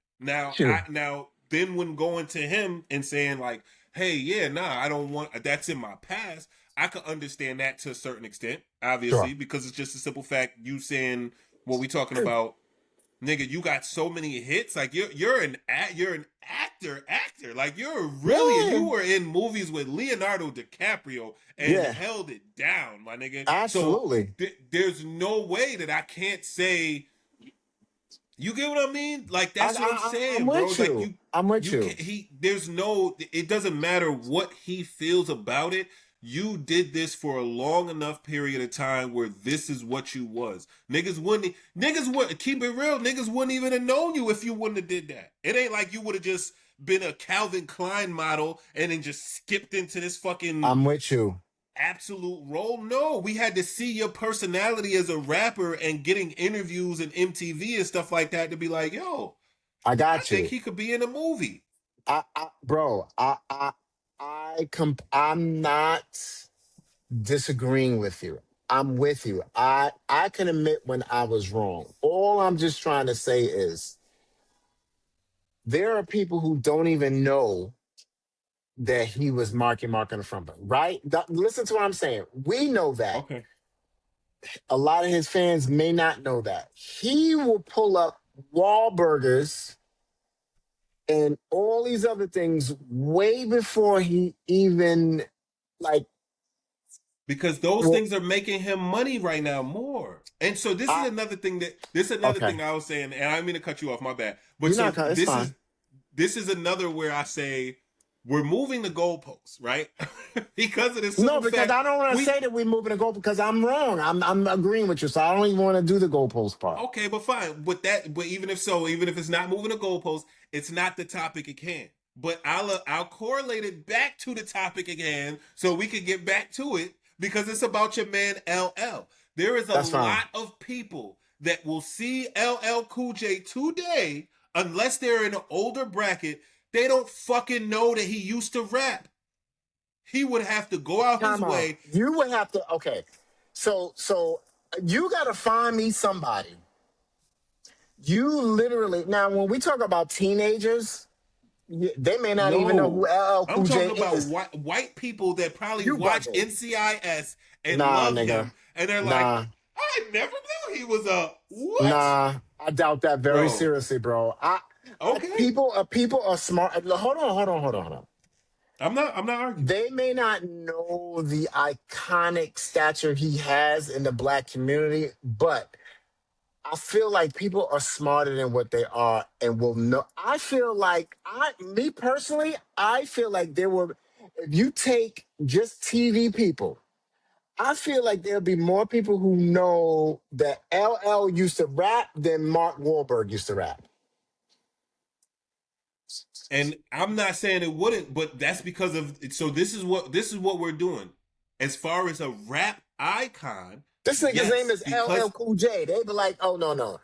Sure. Now then when going to him and saying like, hey, yeah, nah, I don't want that's in my past. I could understand that to a certain extent, Sure. obviously, because it's just a simple fact you saying what we talking about, nigga, you got so many hits. Like you're an actor. Like Yeah. you were in movies with Leonardo DiCaprio and Yeah. held it down, my nigga. So Absolutely. there's no way that I can't say. You get what I mean? Like that's what I'm I'm saying, bro. with Like you. I'm with you you. can't. There's no. It doesn't matter what he feels about it. You did this for a long enough period of time where this is what you was. Niggas would keep it real. Niggas wouldn't even have known you if you wouldn't have did that. It ain't like you would have just been a Calvin Klein model and then just skipped into this fucking I'm with you. absolute role. No, we had to see your personality as a rapper and getting interviews and MTV and stuff like that to be like, yo, I I got think you. he could be in a movie. Bro, I'm not disagreeing with you. I'm with you. I can admit when I was wrong. All I'm just trying to say is there are people who don't even know that he was Marky Mark on the front, right? Listen to what I'm saying. We know that. Okay. A lot of his fans may not know that. He will pull up Wahlburgers and all these other things way before he even like. Because those Well, things are making him money right now more. And so I this is another okay. thing I was saying, and I didn't mean to cut you off, my bad. But You're so not. It's fine. this is another where I say we're moving the goalposts, right? Because of the No, simple because fact I don't want to we say that we're moving the goal because I'm wrong. I'm agreeing with you, so I don't even want to do the goalpost part. okay, but fine. With that, but even if so, even if it's not moving the goalpost, it's not the topic at hand. But I'll correlate it back to the topic at hand so we can get back to it because it's about your man LL. There is a That's fine. lot of people that will see LL Cool J today, unless they're in an older bracket, they don't fucking know that he used to rap. He would have to go out his Time out. way. You would have to. Okay, so You gotta find me somebody. You literally now when we talk about teenagers, they may not even know who No, LL I'm Cool J talking about is. white people that probably You watch bugging? NCIS and Nah, love nigga. him, and they're like, Nah, I never knew he was a what, nah. I doubt that very bro. seriously, bro. Okay, People are smart. Hold on. I'm not arguing. They may not know the iconic stature he has in the black community, but I feel like people are smarter than what they are and will know. I feel like me personally, I feel like there were, if you take just TV people, I feel like there'll be more people who know that LL used to rap than Mark Wahlberg used to rap. And I'm not saying it wouldn't, but that's because of so this is what we're doing. As far as a rap icon, This nigga's name yes, is LL because Cool J. They be like, oh no, no.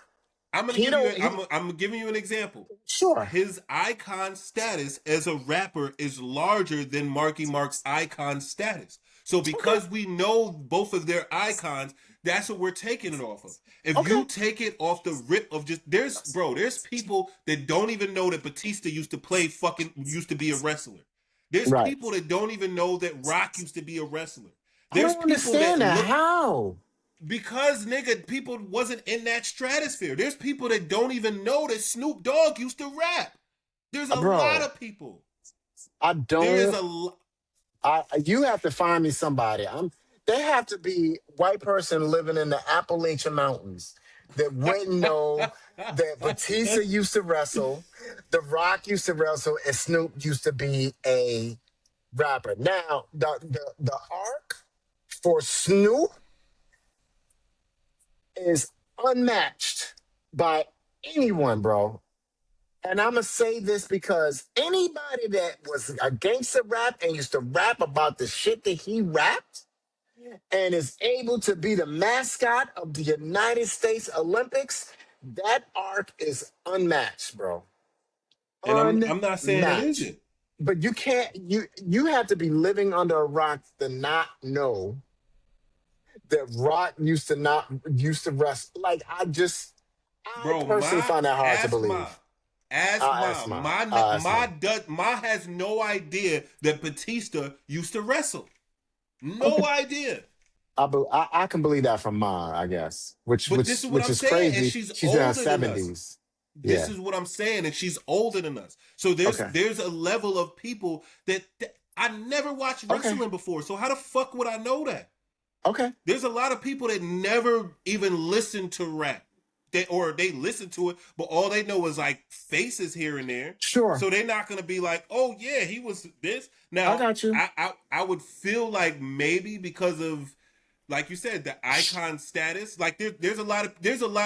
I'm gonna He give you don't he I'm giving you an example. sure. His icon status as a rapper is larger than Marky Mark's icon status. So Okay. because we know both of their icons, that's what we're taking it off of. If Okay. you take it off the rip of just there's people that don't even know that Batista used to be a wrestler. There's Right. people that don't even know that Rock used to be a wrestler. I There's don't people that understand that. look How? because nigga, people wasn't in that stratosphere. There's people that don't even know that Snoop Dogg used to rap. There's a lot Bro, of people. I There is don't. a lo- You have to find me somebody. They have to be white person living in the Appalachian Mountains that wouldn't know that Batista used to wrestle, The Rock used to wrestle, and Snoop used to be a rapper. Now, the arc for Snoop is unmatched by anyone, bro. And I'm gonna say this because anybody that was a gangster rap and used to rap about the shit that he rapped and is able to be the mascot of the United States Olympics, that arc is unmatched, bro. and I'm not saying it Unmatched. isn't. But you have to be living under a rock to not know that Rock used to wrestle. Like I Bro, personally my find that hard to asthma. believe. I ask Asthma. mine. My I ask my mine. my has no idea that Batista used to wrestle. Okay. No idea. I can believe that from mine, I guess. Which But which this is what which I'm is saying, and crazy. she's She's in her older than us. 70s. This Yeah. is what I'm saying, and she's older than us. So there's Okay. there's a level of people that I never watched Okay. wrestling before. So how the fuck would I know that? Okay. There's a lot of people that never even listen to rap. They listen to it, but all they know is like faces here and there. Sure. So they're not gonna be like, oh yeah, he was this. I Now got you. I would feel like maybe because of like you said, the icon status. Like there's a lot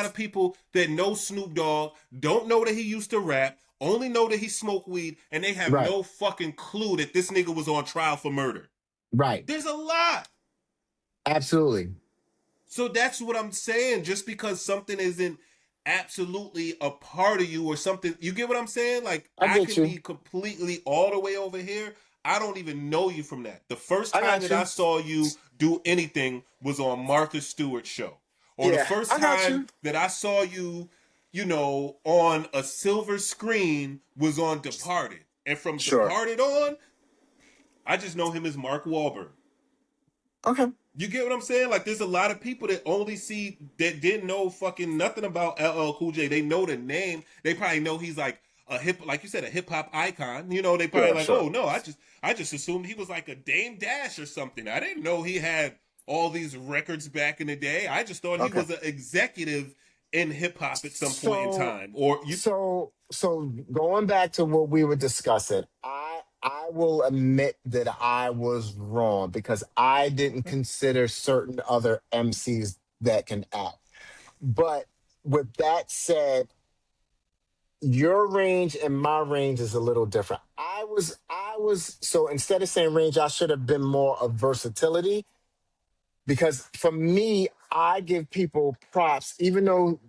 of people that know Snoop Dogg, don't know that he used to rap, only know that he smoked weed, and they have Right. no fucking clue that this nigga was on trial for murder. Right. There's a lot. Absolutely. So that's what I'm saying. Just because something isn't absolutely a part of you or something, you get what I'm saying? Like I I get can be you. completely all the way over here. I don't even know you from that. The first I time got that I you. saw you do anything was on Martha Stewart's show. Or the Yeah. first I got time you. that I saw you, on a silver screen was on Departed. And from Sure. Departed on, I just know him as Mark Wahlberg. Okay. You get what I'm saying? Like, there's a lot of people that only see that didn't know fucking nothing about LL Cool J. They know the name. They probably know he's like like you said, a hip hop icon. They probably Sure. like, Sure. oh no, I just assumed he was like a Dame Dash or something. I didn't know he had all these records back in the day. I just thought he Okay. was an executive in hip hop at some point in So time. Or you, so going back to what we were discussing, I will admit that I was wrong because I didn't consider certain other MCs that can act. But with that said, your range and my range is a little different. I was so instead of saying range, I should have been more of versatility because for me, I give people props, even though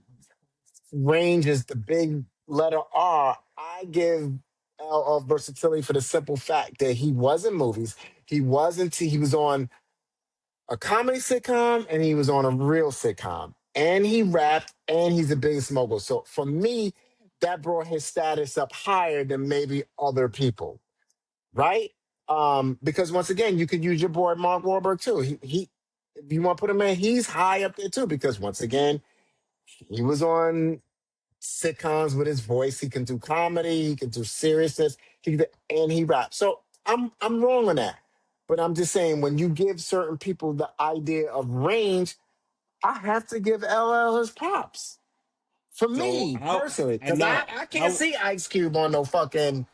range is the big letter R. I give L of versatility for the simple fact that he was in movies. He was on a comedy sitcom and he was on a real sitcom. And he rapped and he's the biggest mogul. So for me, that brought his status up higher than maybe other people, right? Because once again, you could use your boy Mark Wahlberg too. He if you want to put him in, he's high up there too, because once again, he was on sitcoms with his voice. He can do comedy, he can do seriousness, and he raps. So I'm wrong on that. But I'm just saying when you give certain people the idea of range, I have to give LL his props. For So me how personally, I because know I can't how see Ice Cube on no fucking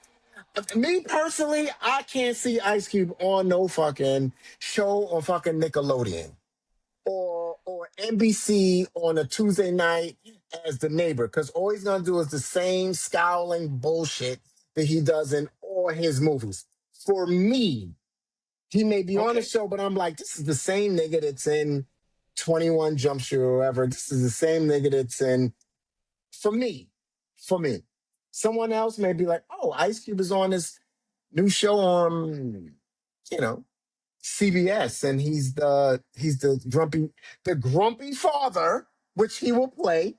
me personally, I can't see Ice Cube on no fucking show on fucking Nickelodeon or NBC on a Tuesday night as the neighbor, because all he's gonna do is the same scowling bullshit that he does in all his movies. For me, he may be on the okay. show, but I'm like, this is the same nigga that's in 21 Jump Street or whatever. This is the same nigga that's in for me. For me. Someone else may be like, oh, Ice Cube is on this new show on, you know, CBS, and he's the grumpy father, which he will play.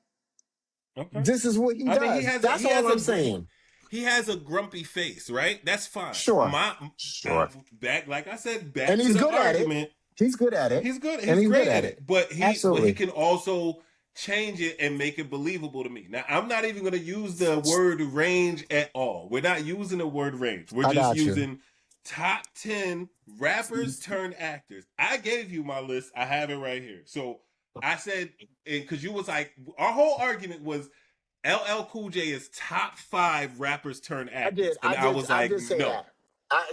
Okay. This is what he I mean, does. That's all I'm saying. he has a grumpy face, right? That's fine. Sure, My sure, back, like I said, and back to he's the good at it. argument. He's good at it, He's good. and He's he's good great at at it. it. But he Absolutely. can also change it and make it believable to me. Now, I'm not even going to use the word range at all. We're not using the word range. We're I just got you. using top 10 rappers turned actors. I gave you my list. I have it right here. So I said, because you was like, our whole argument was LL Cool J is top 5 rappers turned I did. actors, and I I did. was I like, did say no, that.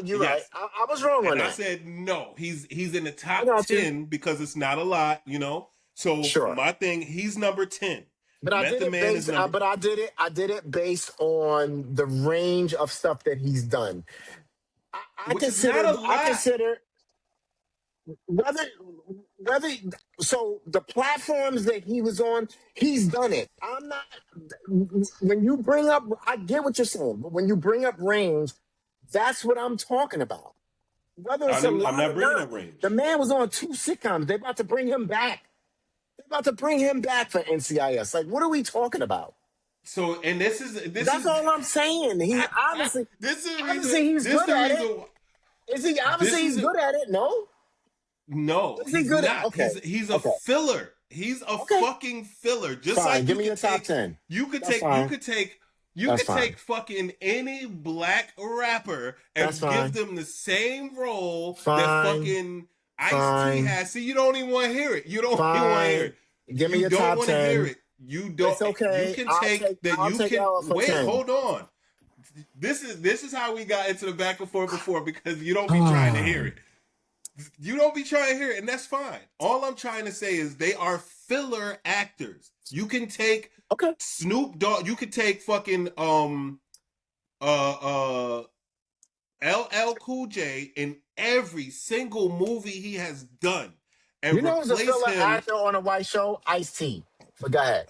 You're right. yes, I was wrong on and I that. said no. He's in the I top got you. 10 because it's not a lot, you know. So Sure. my thing, he's number 10. But I did Method it Man is based. number. But I did it. I did it based on the range of stuff that he's done. I, I Which is not consider. a I lot. consider whether whether so the platforms that he was on, he's done it. I'm not. When you bring up, I get what you're saying, but when you bring up range, that's what I'm talking about. Whether it's a I'm lot not or bringing not, up the range. man was on 2 sitcoms. They're about to bring him back. They're about to bring him back for NCIS. Like, what are we talking about? So, and this That's is all I'm saying. He obviously, this is the reason. obviously he's This good the at it. reason. Is he? Obviously This is he's a, good at it. No, no. is he He's good at? not. Okay, He's a okay, filler. He's a okay. fucking filler. Just Fine. like Give me your top 10. That's fine. you That's could fine. take fucking any black rapper That's and give fine. them the same role that Fine. fucking Ice T Fine. has. See, you don't even want to hear it. You don't even want to hear Fine. it. Give me You your don't top want to hear 10. it. You don't. It's You okay. can I'll take take. that. I'll You take can Ella for wait. 10. Hold on. This is how we got into the back and forth before because you don't be trying to hear it. You don't be trying to hear it, and that's fine. All I'm trying to say is they are filler actors. You can take Okay. Snoop Dogg. You could take fucking uh LL Cool J in every single movie he has done You and know who's a replace filler him. actor on a white show? Ice T. But go ahead.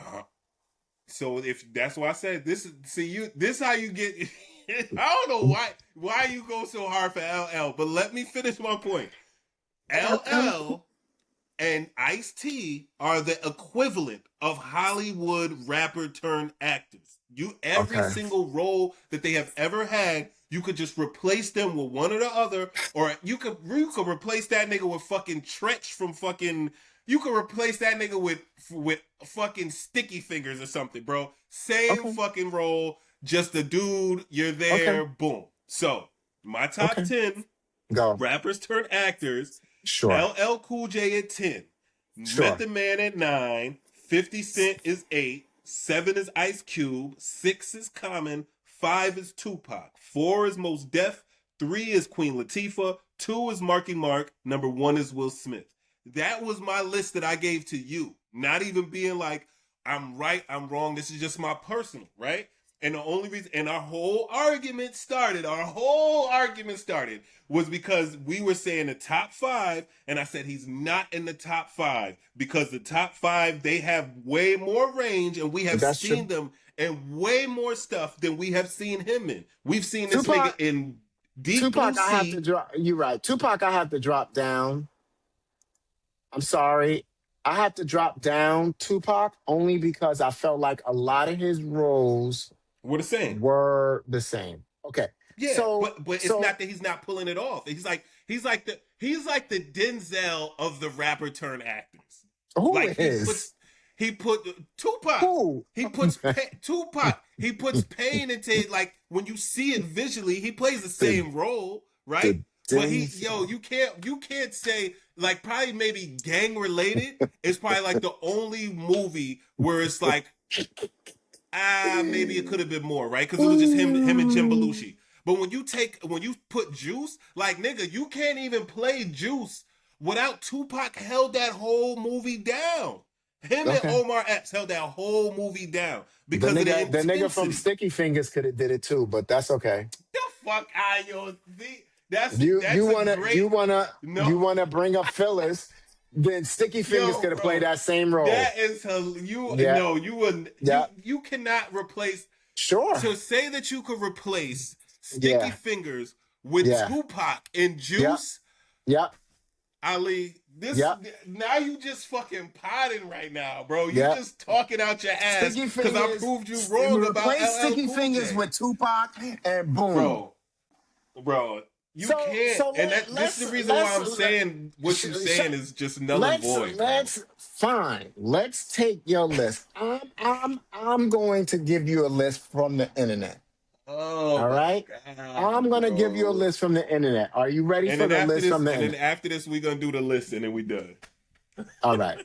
So if that's why I said this, see you. This how you get. I don't know why you go so hard for LL, but let me finish my point. LL and Ice T are the equivalent of Hollywood rapper turned actors. You every Okay. single role that they have ever had, you could just replace them with one or the other, or you could replace that nigga with fucking Tretch from fucking. You could replace that nigga with fucking Sticky Fingers or something, bro. Same Okay. fucking role, just a dude. You're Okay. there, boom. So my top Okay. 10 Go. rappers turned actors. Sure. LL Cool J at 10. Sure. Method Man at 9. 50 Cent is 8. 7 is Ice Cube. 6 is Common. 5 is Tupac. 4 is Mos Def. 3 is Queen Latifah. 2 is Marky Mark. Number 1 is Will Smith. That was my list that I gave to you. Not even being like, I'm right, I'm wrong. This is just my personal, right? And the only reason, and our whole argument started was because we were saying the top 5, and I said he's not in the top 5 because the top 5 they have way more range, and we have That's seen true. them in way more stuff than we have seen him in. We've seen this nigga Tupac. in Deep Blue Tupac. I have to Sea. drop. You're right. Tupac. I have to drop down. I'm sorry. I have to drop down Tupac only because I felt like a lot of his roles We're the same. were the same. Okay. Yeah, So but it's so not that he's not pulling it off. He's like the Denzel of the rapper turn actors. who Like is he put Tupac. who? Tupac. He puts pain into, like, when you see it visually. He plays the the same role, right? the But Denzel. you can't say, like, probably maybe Gang Related is probably like the only movie where it's like, maybe it could have been more, right? Because it was just him and Jim Ooh. Belushi. But when you put Juice, like, nigga, you can't even play Juice without Tupac held that whole movie down. Him and Okay. Omar Epps held that whole movie down The because of the nigga from intensity. Sticky Fingers could have did it too, but that's okay. The fuck out, yo. That's You that's a wanna great no, you wanna bring up Phyllis, then Sticky Fingers yo, could have played bro. that same role. That is you. Yeah, No, you would yeah, you cannot replace. sure. To say that you could replace Sticky Yeah, Fingers with yeah, Tupac and yeah, Juice, yeah, Ali, this yeah, now you just fucking potting right now, bro. You yeah. just talking out your ass Sticky because I Fingers, proved you wrong about replace LL Sticky Cool Fingers J, with Tupac, and boom. bro. Bro, you So can't, so and let, this is the reason why I'm saying what sh- you sh- saying is just null and void, bro. let's fine. Let's take your list. I'm going to give you a list from the internet. Oh All my right. I'm god, gonna give you a bro. list from the internet. Are you ready And for then the after list this, from the and then internet? after this, we gonna do the list, and then we done. All right.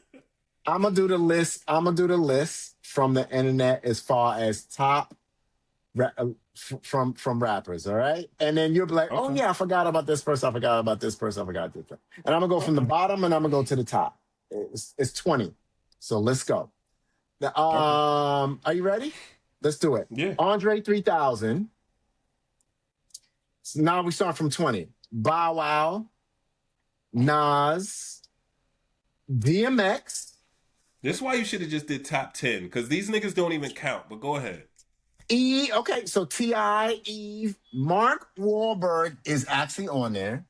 I'm gonna do the list. I'm gonna do the list from the internet as far as top from rappers. All right, and then you'll be like, "Oh Okay. yeah, I forgot about this person. I forgot about this person. I forgot this." Person. And I'm gonna go from the Okay. bottom and I'm gonna go to the top. It's 20. So let's go. Okay. Are you ready? Let's do it. Yeah. Andre 3000. So now we start from 20. Bow Wow, Nas, DMX, This is why you should have just did top 10, because these niggas don't even count. But go ahead. E. Okay, so T.I., Eve, Mark Wahlberg is actually on there.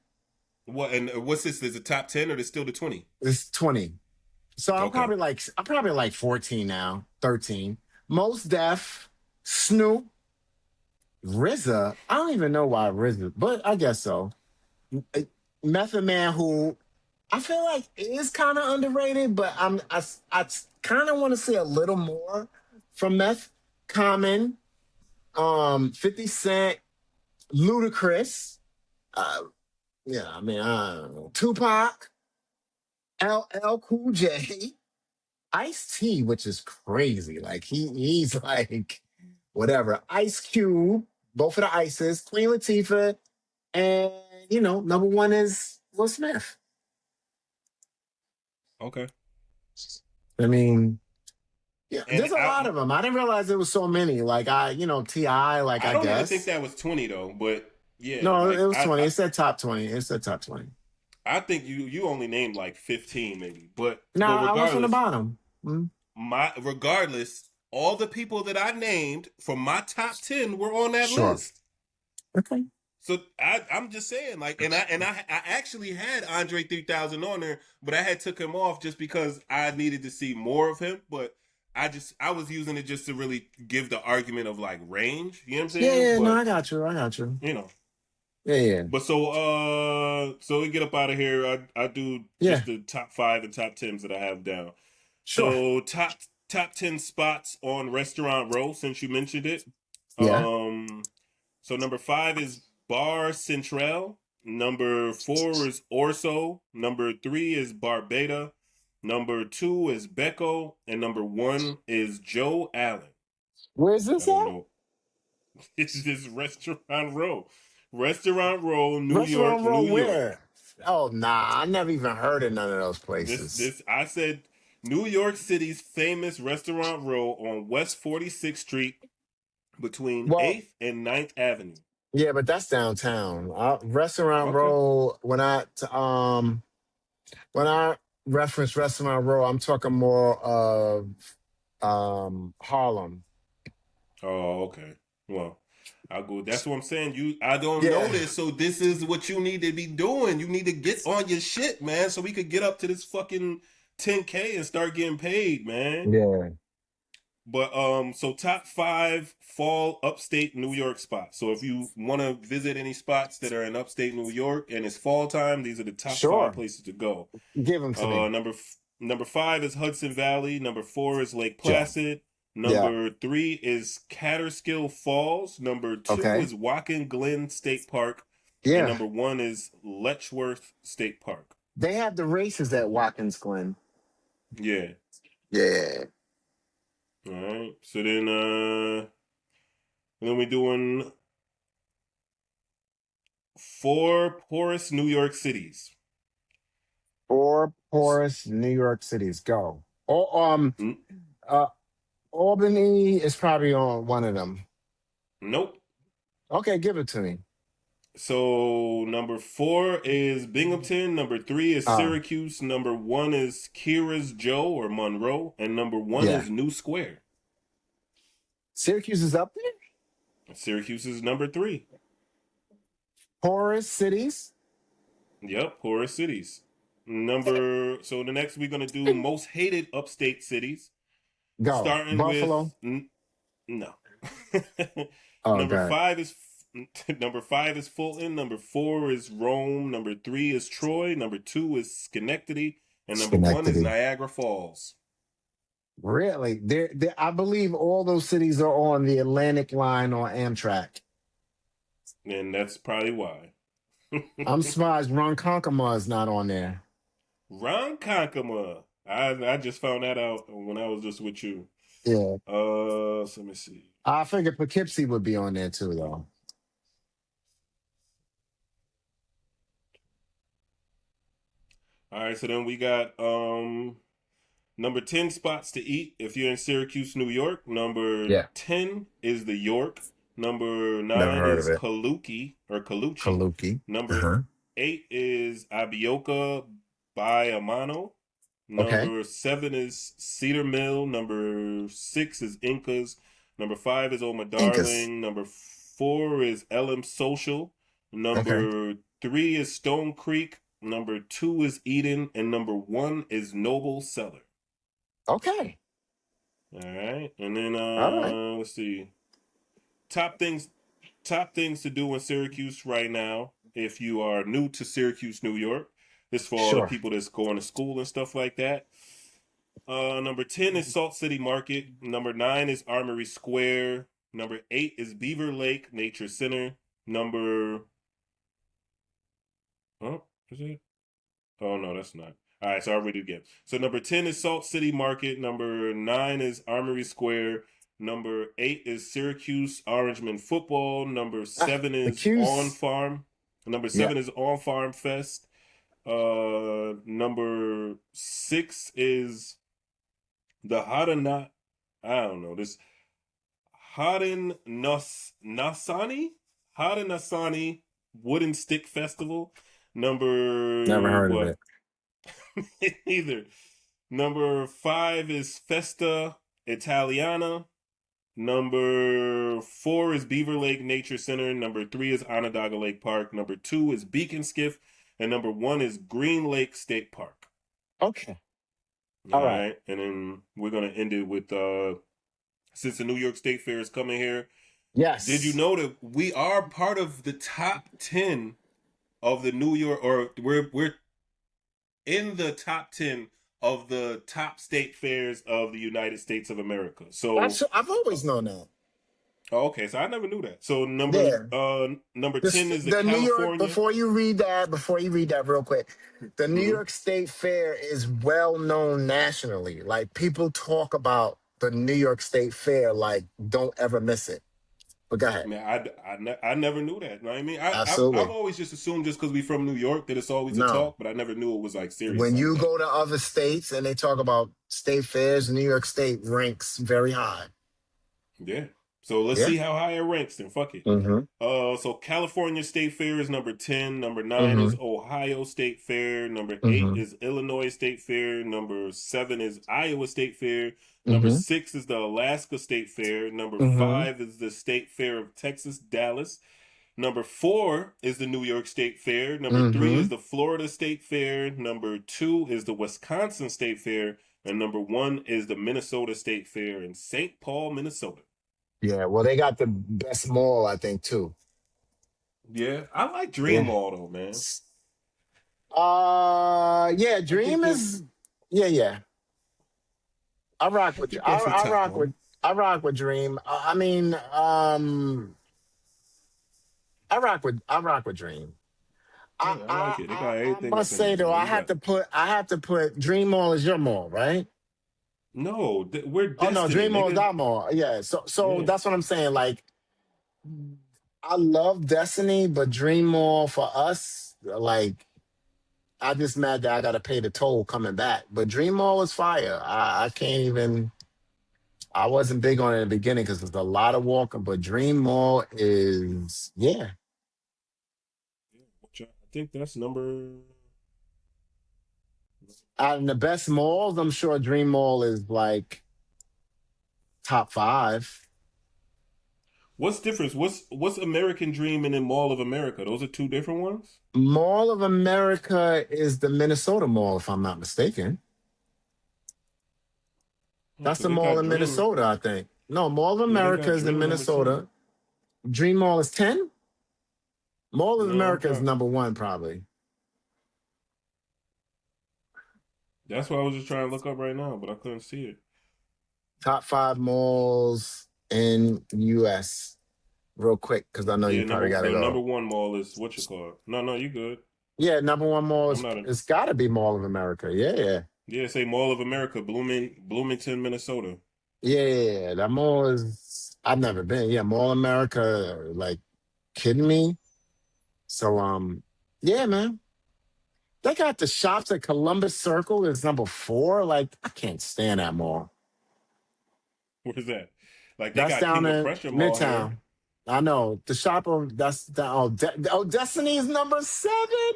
What and what's this? Is it top 10 or is still the 20? It's 20. So Okay. I'm probably like 14 now, 13. Most Def, Snoop, RZA. I don't even know why RZA, but I guess so. Method Man, who I feel like is kind of underrated, but I kind of want to see a little more from Meth. Common, 50 Cent, Ludacris. Uh, yeah, I mean, I don't know. Tupac, LL Cool J, Ice T, which is crazy. Like he's like whatever. Ice Cube, both of the Ices, Queen Latifah, and number one is Will Smith. Okay. I mean, yeah, And there's a lot of them. I didn't realize there was so many. Like Ti, like I I don't even think guess. that was 20 though. But yeah, No, it like was 20. It said top 20. It said top 20. I think you only named like 15 maybe. No, But I went from the regardless, bottom. Mm, all the people that I named from my top 10 were on that sure. list. Okay. So I'm just saying, like, and I actually had Andre 3000 on there, but I had took him off just because I needed to see more of him. But I was using it just to really give the argument of, like, range. You know what I'm Yeah, saying? yeah, no, I But got you. I got you. you know, Yeah, yeah. but so we get up out of here. I do Yeah, just the top five and top tens that I have down. sure. So top 10 spots on Restaurant Row, since you mentioned it. Yeah. Um, so number 5 is Bar Central. Number 4 is Orso. Number 3 is Barbada. Number 2 is Becco, and number 1 is Joe Allen. Where's I this don't at? know. It's just Restaurant Row. Restaurant Row, New York, Restaurant Row New York. where? Oh, nah. I never even heard of none of those This places. this I said New York City's famous Restaurant Row on West 46th Street between Well, 8th and Ninth Avenue. yeah, but that's downtown. Restaurant Okay. Row, when I reference Restaurant Row, I'm talking more of Harlem. Oh, okay. Well, I'll go. That's what I'm saying. I don't know Yeah, this, so this is what you need to be doing. You need to get on your shit, man, so we could get up to this fucking 10K and start getting paid, man. yeah, But so top 5 fall upstate New York spots. So if you want to visit any spots that are in upstate New York and it's fall time, these are the top 5 sure. places to go. Give them to me, Number 5 is Hudson Valley. Number 4 is Lake Joe. Placid. Yeah. Number 3 is Catterskill Falls. Number 2 Okay. is Watkins Glen State Park, and Yeah. number 1 is Letchworth State Park. They have the races at Watkins Glen. Yeah. Yeah. All right. So then we're doing 4 poorest New York cities. Four poorest New York cities. Go. Or N- uh Albany is probably on one of them. nope. Okay, give it to me. So number 4 is Binghamton. Number 3 is Uh Syracuse. Number 1 is Kira's Joe or Monroe, and number 1 yeah. is New Square. Syracuse is up there. Syracuse is number 3. Poorest cities. Yep, poorest cities. So the next we're gonna do most hated upstate cities, Go. starting Buffalo. with no. Oh number God. 5 is number 5 is Fulton. Number 4 is Rome. Number 3 is Troy. Number 2 is Schenectady, and number 1 is Schenectady. Niagara Falls. Really? I believe all those cities are on the Atlantic line on Amtrak. And that's probably why. I'm surprised Ronkonkoma is not on there. Ronkonkoma. I just found that out when I was just with you. Yeah. So let me see. I figured Poughkeepsie would be on there too, though. All right, so then we got number 10 spots to eat if you're in Syracuse, New York. Number Yeah. 10 is the York. Number Never 9 heard of is it. Calucci. Kaluki. Number Uh-huh. 8 is Abioka by Amano. Okay. Number 7 is Cedar Mill. Number 6 is Incas. Number 5 is Oma Incas. Darling. Number 4 is LM Social. Okay. Number 3 is Stone Creek. Number 2 is Eden. And number 1 is Noble Cellar. Okay. All right. And then All right. let's see. Top things top things to do in Syracuse right now if you are new to Syracuse, New York. This is for all the Sure. people that's going to school and stuff like that. Number 10 is Salt City Market. Number 9 is Armory Square. Number 8 is Beaver Lake Nature Center. Number oh, is it? Oh no, that's not. All right, so I'll read it again. So number 10 is Salt City Market. Number 9 is Armory Square. Number 8 is Syracuse Orangeman Football. Number Ah, 7 the is On Q's. Farm. Number Yeah. 7 is On Farm Fest. Number 6 is the Hadanah. I don't know this Hadan Nasani Hadanasani Wooden Stick Festival. Never Number heard of what? it. Either. Number 5 is Festa Italiana. Number 4 is Beaver Lake Nature Center. Number 3 is Onondaga Lake Park. Number 2 is Beacon Skiff. And number 1 is Green Lake State Park. Okay. All All right. right. And then we're going to end it with since the New York State Fair is coming here, did you Yes. know that we are part of the top 10 of the New York, or we're in the top 10 of the top state fairs of the United States of America. So, I've always known that. okay, so I never knew that. So Yeah. number This 10 is the the New York. California. Before you read that real quick, the New Mm-hmm. York State Fair is well known nationally. Like people talk about the New York State Fair, like don't ever miss it. But go ahead. Man, I never knew that. You know what I mean? I've Absolutely. always just assumed just because we from New York that it's always a No. talk, but I never knew it was like serious When like you that. go to other states and they talk about state fairs, New York State ranks very high. Yeah. So let's Yeah. see how high it ranks. Then fuck it. Mm-hmm. So California State Fair is number 10. Number 9 is Mm-hmm. Ohio State Fair. Number 8 Mm-hmm. is Illinois State Fair. Number 7 is Iowa State Fair. Number Mm-hmm. 6 is the Alaska State Fair. Number Mm-hmm. 5 is the State Fair of Texas, Dallas. Number 4 is the New York State Fair. Number 3 Mm-hmm. is the Florida State Fair. Number 2 is the Wisconsin State Fair. And number 1 is the Minnesota State Fair in St. Paul, Minnesota. Yeah. Well, they got the best mall, I think, too. Yeah, I like Dream Yeah. Mall though, man. Yeah. I think Dream they're is. Yeah. Yeah. I rock I with. think that's a I top rock with. one. I rock with Dream. I mean, I rock with Dream. Yeah, I like it. They got I everything must up in there, say though, man. You got I have to put Dream Mall as your mall, right? no, we're Oh no, Destiny, Dream Mall is nigga. our mall. Yeah. So Yeah, that's what I'm saying. Like, I love Destiny, but Dream Mall for us, like, I just mad that I gotta pay the toll coming back. But Dream Mall is fire. I can't even. I wasn't big on it in the beginning because there's a lot of walking, but Dream Mall is yeah. yeah. I think that's number. Out of the best malls, I'm sure Dream Mall is like top five. What's difference? What's American Dream and then Mall of America? Those are two different ones. Mall of America is the Minnesota Mall, if I'm not mistaken. That's Because the they mall got in Dream. Minnesota, I think. No, Mall of Yeah, they America got is in Dream number 10. Minnesota. Dream Mall is 10. Mall of No, I'm America is trying. number one, probably. That's what I was just trying to look up right now, but I couldn't see it. Top five malls in US. Real quick, because I know you Yeah, probably number got to the number go. one mall is what you call it. No, no, you good. Yeah, number one mall I'm is not a. it's got to be Mall of America. Yeah, yeah. Yeah, say Mall of America, Bloomington, Minnesota. Yeah, yeah, yeah. That mall is I've never been. Yeah, Mall of America, like kidding me? So yeah, man. They got the shops at Columbus Circle is number four. Like, I can't stand that mall. Where's that? Like they That's got down King of in Prussia Mall here. Midtown. I know. The shop of that's down Destiny's number seven.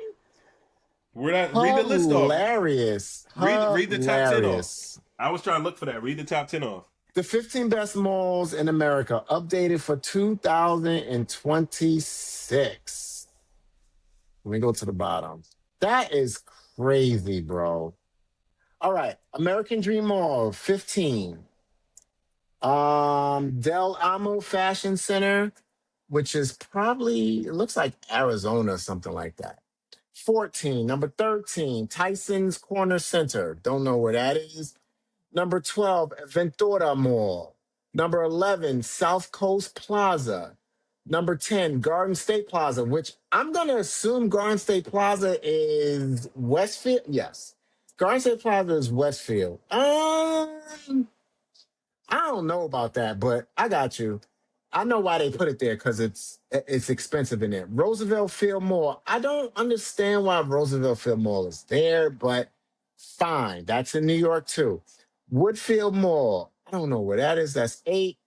We're not read the list off. Hilarious. Read the top 10 off. Hilarious. I was trying to look for that. Read the top 10 off. The 15 best malls in America, updated for 2026. Let me go to the bottom. That is crazy, bro. All right. American Dream Mall, 15. Del Amo Fashion Center, which is probably, it looks like Arizona, something like that. 14. Number 13, Tyson's Corner Center. Don't know where that is. Number 12, Ventura Mall. Number 11, South Coast Plaza. Number 10, Garden State Plaza, which I'm going to assume Garden State Plaza is Westfield. Yes. Garden State Plaza is Westfield. I don't know about that, but I got you. I know why they put it there because it's expensive in there. Roosevelt Field Mall. I don't understand why Roosevelt Field Mall is there, but fine. That's in New York too. Woodfield Mall. I don't know where that is. That's 8.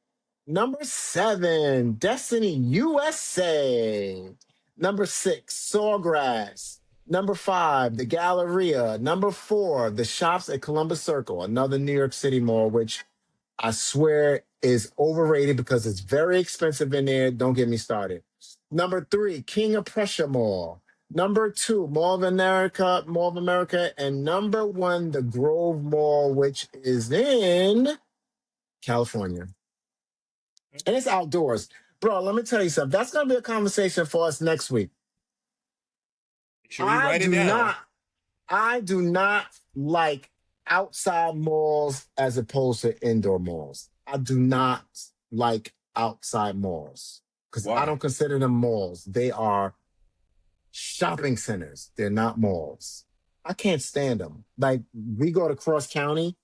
Number 7, Destiny USA. Number 6, Sawgrass. Number 5, the Galleria. Number 4, the shops at Columbus Circle, another New York City mall, which I swear is overrated because it's very expensive in there. Don't get me started. Number 3, King of Prussia Mall. Number 2, Mall of America. And number 1, the Grove Mall, which is in California. And it's outdoors. Bro, let me tell you something. That's going to be a conversation for us next week. Make sure you I write it do down. not, I do not like outside malls as opposed to indoor malls. I do not like outside malls because I Why? don't consider them malls. They are shopping centers. They're not malls. I can't stand them. Like we go to Cross County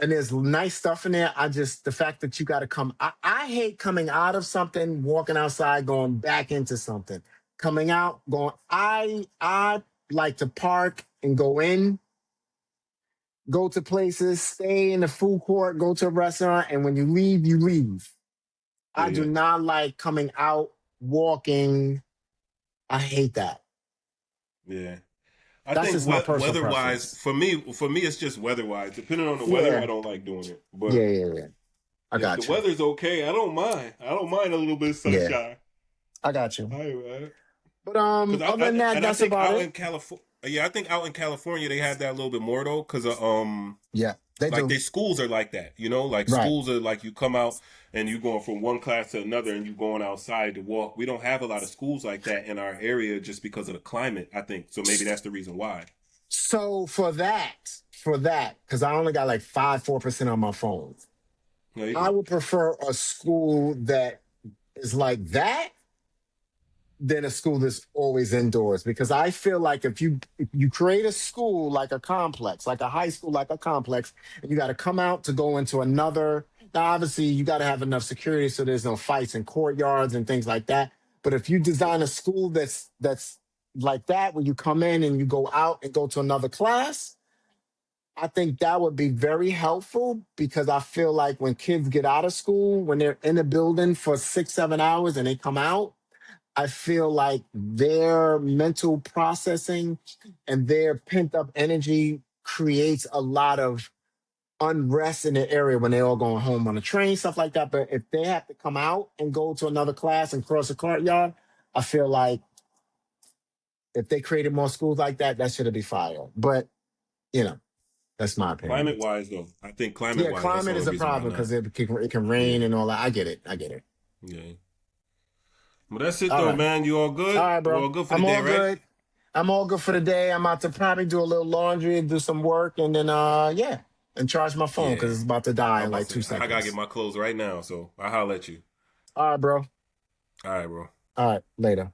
and there's nice stuff in there. The fact that you got to come, I hate coming out of something, walking outside, going back into something, coming out, going, I like to park and go in, go to places, stay in the food court, go to a restaurant. And when you leave, you leave. I do Yeah. not like coming out, walking. I hate that. Yeah. I That's think just my personal weather wise, preference. for me, it's just weather wise. Depending on the weather, I Yeah. don't like doing it. But Yeah, yeah, yeah. I if the got you. weather's okay, I don't mind. I don't mind a little bit of Yeah, sunshine. I got you. All right. But Because other than that, and I that's think about out it. in California, yeah, I think out in California they have that a little bit more though. Because Yeah, they like do. their schools are like that, you know, like Right. schools are like you come out and you going from one class to another and you going outside to walk. We don't have a lot of schools like that in our area just because of the climate, I think. So maybe that's the reason why. So for that, because I only got like 4% on my phone, No, you I good. would prefer a school that is like that than a school that's always indoors. Because I feel like if you create a school like a complex, like a high school, like a complex, and you got to come out to go into another. Now, obviously, you got to have enough security so there's no fights in courtyards and things like that. But if you design a school that's like that, where you come in and you go out and go to another class, I think that would be very helpful because I feel like when kids get out of school, when they're in a building for 6, 7 hours and they come out, I feel like their mental processing and their pent up energy creates a lot of unrest in the area when they're all going home on the train, stuff like that. But if they have to come out and go to another class and cross a courtyard, I feel like if they created more schools like that, that should be fire. But, you know, that's my opinion. Climate wise, though, I think climate Yeah, wise, that's the climate only is a reason why problem not. because it can rain Yeah, and all that. I get it. I get it. yeah. But that's it All though, right. man. You all All good? right, You bro. all good for the I'm day, all right? good. I'm all good for the day. I'm about to probably do a little laundry and do some work and then yeah, and charge my phone because Yeah. it's about to die I'm in about like to two say I gotta get seconds. my clothes right now, so I'll holler at you. All right, bro. All right, bro. All right, later.